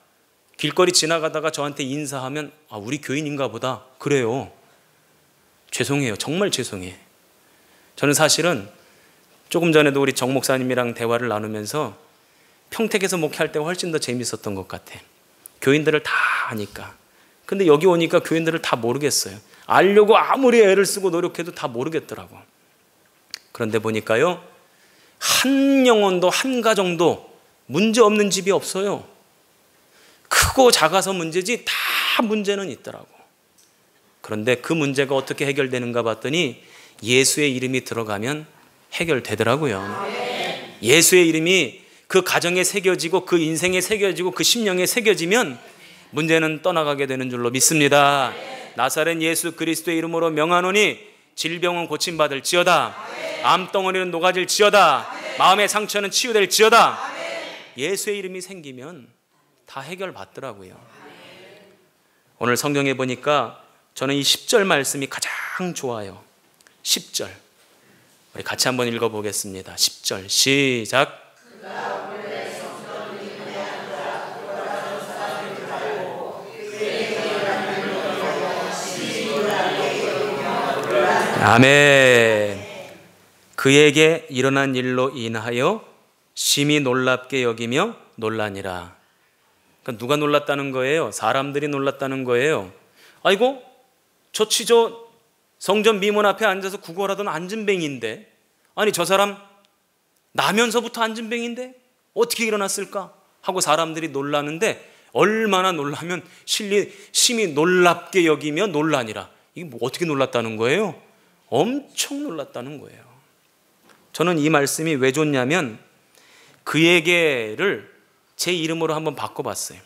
길거리 지나가다가 저한테 인사하면 아, 우리 교인인가 보다 그래요. 죄송해요. 정말 죄송해요. 저는 사실은 조금 전에도 우리 정 목사님이랑 대화를 나누면서 평택에서 목회할 때가 훨씬 더 재밌었던 것 같아. 교인들을 다 아니까. 근데 여기 오니까 교인들을 다 모르겠어요. 알려고 아무리 애를 쓰고 노력해도 다 모르겠더라고. 그런데 보니까요, 한 영혼도 한 가정도 문제 없는 집이 없어요. 크고 작아서 문제지 다 문제는 있더라고. 그런데 그 문제가 어떻게 해결되는가 봤더니 예수의 이름이 들어가면 해결되더라고요. 예수의 이름이 그 가정에 새겨지고 그 인생에 새겨지고 그 심령에 새겨지면 문제는 떠나가게 되는 줄로 믿습니다. 나사렛 예수 그리스도의 이름으로 명하노니 질병은 고침받을지어다. 암덩어리는 녹아질지어다. 마음의 상처는 치유될지어다. 예수의 이름이 생기면 다 해결받더라고요. 오늘 성경에 보니까 저는 이 10절 말씀이 가장 좋아요. 10절 우리 같이 한번 읽어보겠습니다. 10절 시작. 아멘. 그에게 일어난 일로 인하여 심히 놀랍게 여기며 놀라니라. 그러니까 누가 놀랐다는 거예요? 사람들이 놀랐다는 거예요. 아이고, 저 성전 미문 앞에 앉아서 구걸하던 안진뱅인데, 아니 저 사람 나면서부터 안진뱅인데 어떻게 일어났을까 하고 사람들이 놀라는데, 얼마나 놀라면 심히 놀랍게 여기며 놀라니라. 이게 뭐 어떻게 놀랐다는 거예요? 엄청 놀랐다는 거예요. 저는 이 말씀이 왜 좋냐면 그에게를 제 이름으로 한번 바꿔봤어요.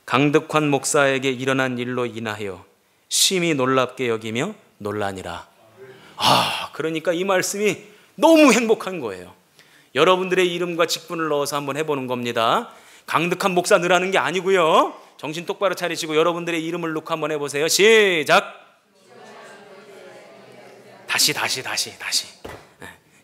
강덕환 목사에게 일어난 일로 인하여 심히 놀랍게 여기며 놀라니라. 그러니까 이 말씀이 너무 행복한 거예요. 여러분들의 이름과 직분을 넣어서 한번 해보는 겁니다. 강덕환 목사 넣으라는 게 아니고요, 정신 똑바로 차리시고 여러분들의 이름을 넣고 한번 해보세요. 시작. 다시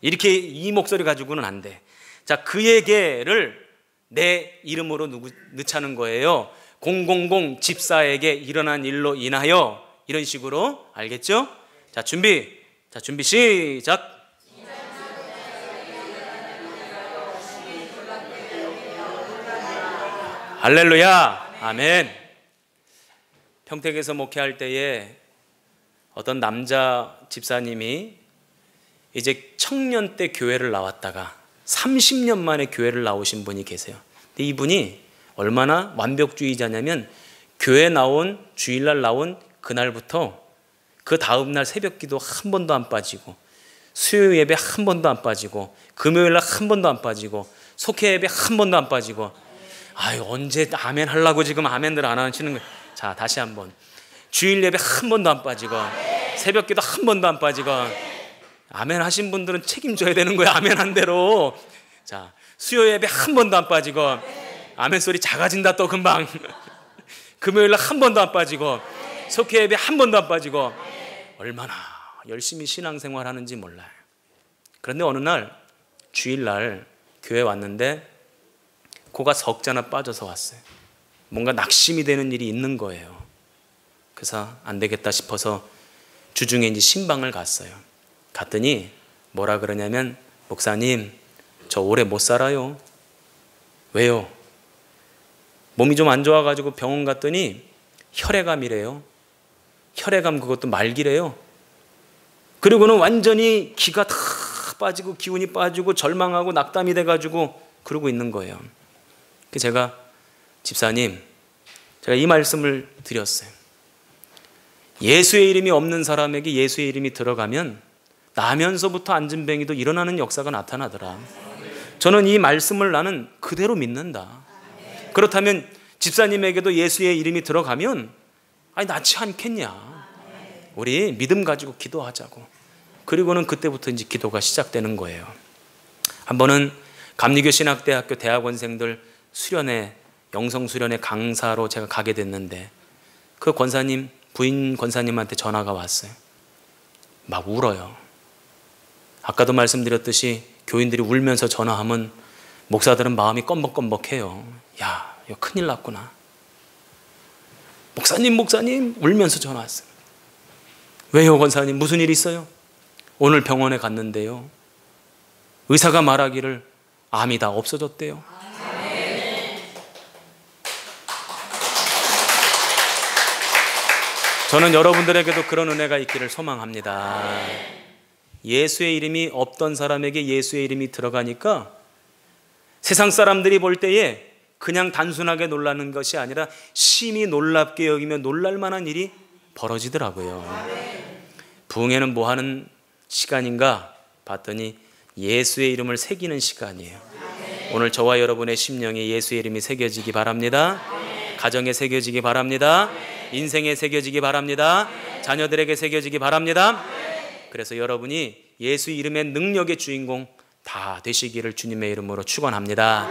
이렇게 이 목소리 가지고는 안 돼. 자, 그에게를 내 이름으로 넣자는 거예요. 000 집사에게 일어난 일로 인하여, 이런 식으로. 알겠죠? 자, 준비 시작. 할렐루야. 아멘. 평택에서 목회할 때에 어떤 남자 집사님이 이제 청년 때 교회를 나왔다가 30년 만에 교회를 나오신 분이 계세요. 근데 이분이 얼마나 완벽주의자냐면 교회 나온, 주일날 나온 그날부터 그 다음날 새벽기도 한 번도 안 빠지고, 수요 예배 한 번도 안 빠지고, 금요일날 한 번도 안 빠지고, 속회 예배 한 번도 안 빠지고. 언제 아멘 하려고 지금 아멘들 안 하시는 거예요. 자, 다시 한번. 주일 예배 한 번도 안 빠지고, 새벽기도 한 번도 안 빠지고. 아멘 하신 분들은 책임져야 되는 거예요. 아멘 한 대로. 자, 수요 예배 한 번도 안 빠지고, 아멘 소리 작아진다 또 금방. 금요일날 한 번도 안 빠지고, 속회 예배 한 번도 안 빠지고. 얼마나 열심히 신앙생활 하는지 몰라요. 그런데 어느 날 주일날 교회 왔는데 코가 석자나 빠져서 왔어요. 뭔가 낙심이 되는 일이 있는 거예요. 그래서 안 되겠다 싶어서 주중에 이제 신방을 갔어요. 갔더니 뭐라 그러냐면, 목사님 저 오래 못 살아요. 왜요? 몸이 좀 안 좋아가지고 병원 갔더니 혈액암이래요. 혈액암, 그것도 말기래요. 그리고는 완전히 기가 다 빠지고 기운이 빠지고 절망하고 낙담이 돼가지고 그러고 있는 거예요. 제가 집사님, 제가 이 말씀을 드렸어요. 예수의 이름이 없는 사람에게 예수의 이름이 들어가면 나면서부터 안진뱅이도 일어나는 역사가 나타나더라. 저는 이 말씀을 나는 그대로 믿는다. 그렇다면 집사님에게도 예수의 이름이 들어가면 낫지 않겠냐. 우리 믿음 가지고 기도하자고. 그리고는 그때부터 이제 기도가 시작되는 거예요. 한 번은 감리교 신학대학교 대학원생들 수련회, 영성 수련회 강사로 제가 가게 됐는데 그 권사님, 부인 권사님한테 전화가 왔어요. 막 울어요. 아까도 말씀드렸듯이 교인들이 울면서 전화하면 목사들은 마음이 껌벅껌벅해요. 야, 이거 큰일 났구나. 목사님 울면서 전화 왔어요. 왜요, 권사님? 무슨 일 있어요? 오늘 병원에 갔는데요, 의사가 말하기를 암이 다 없어졌대요. 저는 여러분들에게도 그런 은혜가 있기를 소망합니다. 예수의 이름이 없던 사람에게 예수의 이름이 들어가니까 세상 사람들이 볼 때에 그냥 단순하게 놀라는 것이 아니라 심히 놀랍게 여기며 놀랄 만한 일이 벌어지더라고요. 부흥회는 뭐 하는 시간인가 봤더니 예수의 이름을 새기는 시간이에요. 오늘 저와 여러분의 심령에 예수의 이름이 새겨지기 바랍니다. 가정에 새겨지기 바랍니다. 인생에 새겨지기 바랍니다. 자녀들에게 새겨지기 바랍니다. 그래서 여러분이 예수 이름의 능력의 주인공 다 되시기를 주님의 이름으로 축원합니다.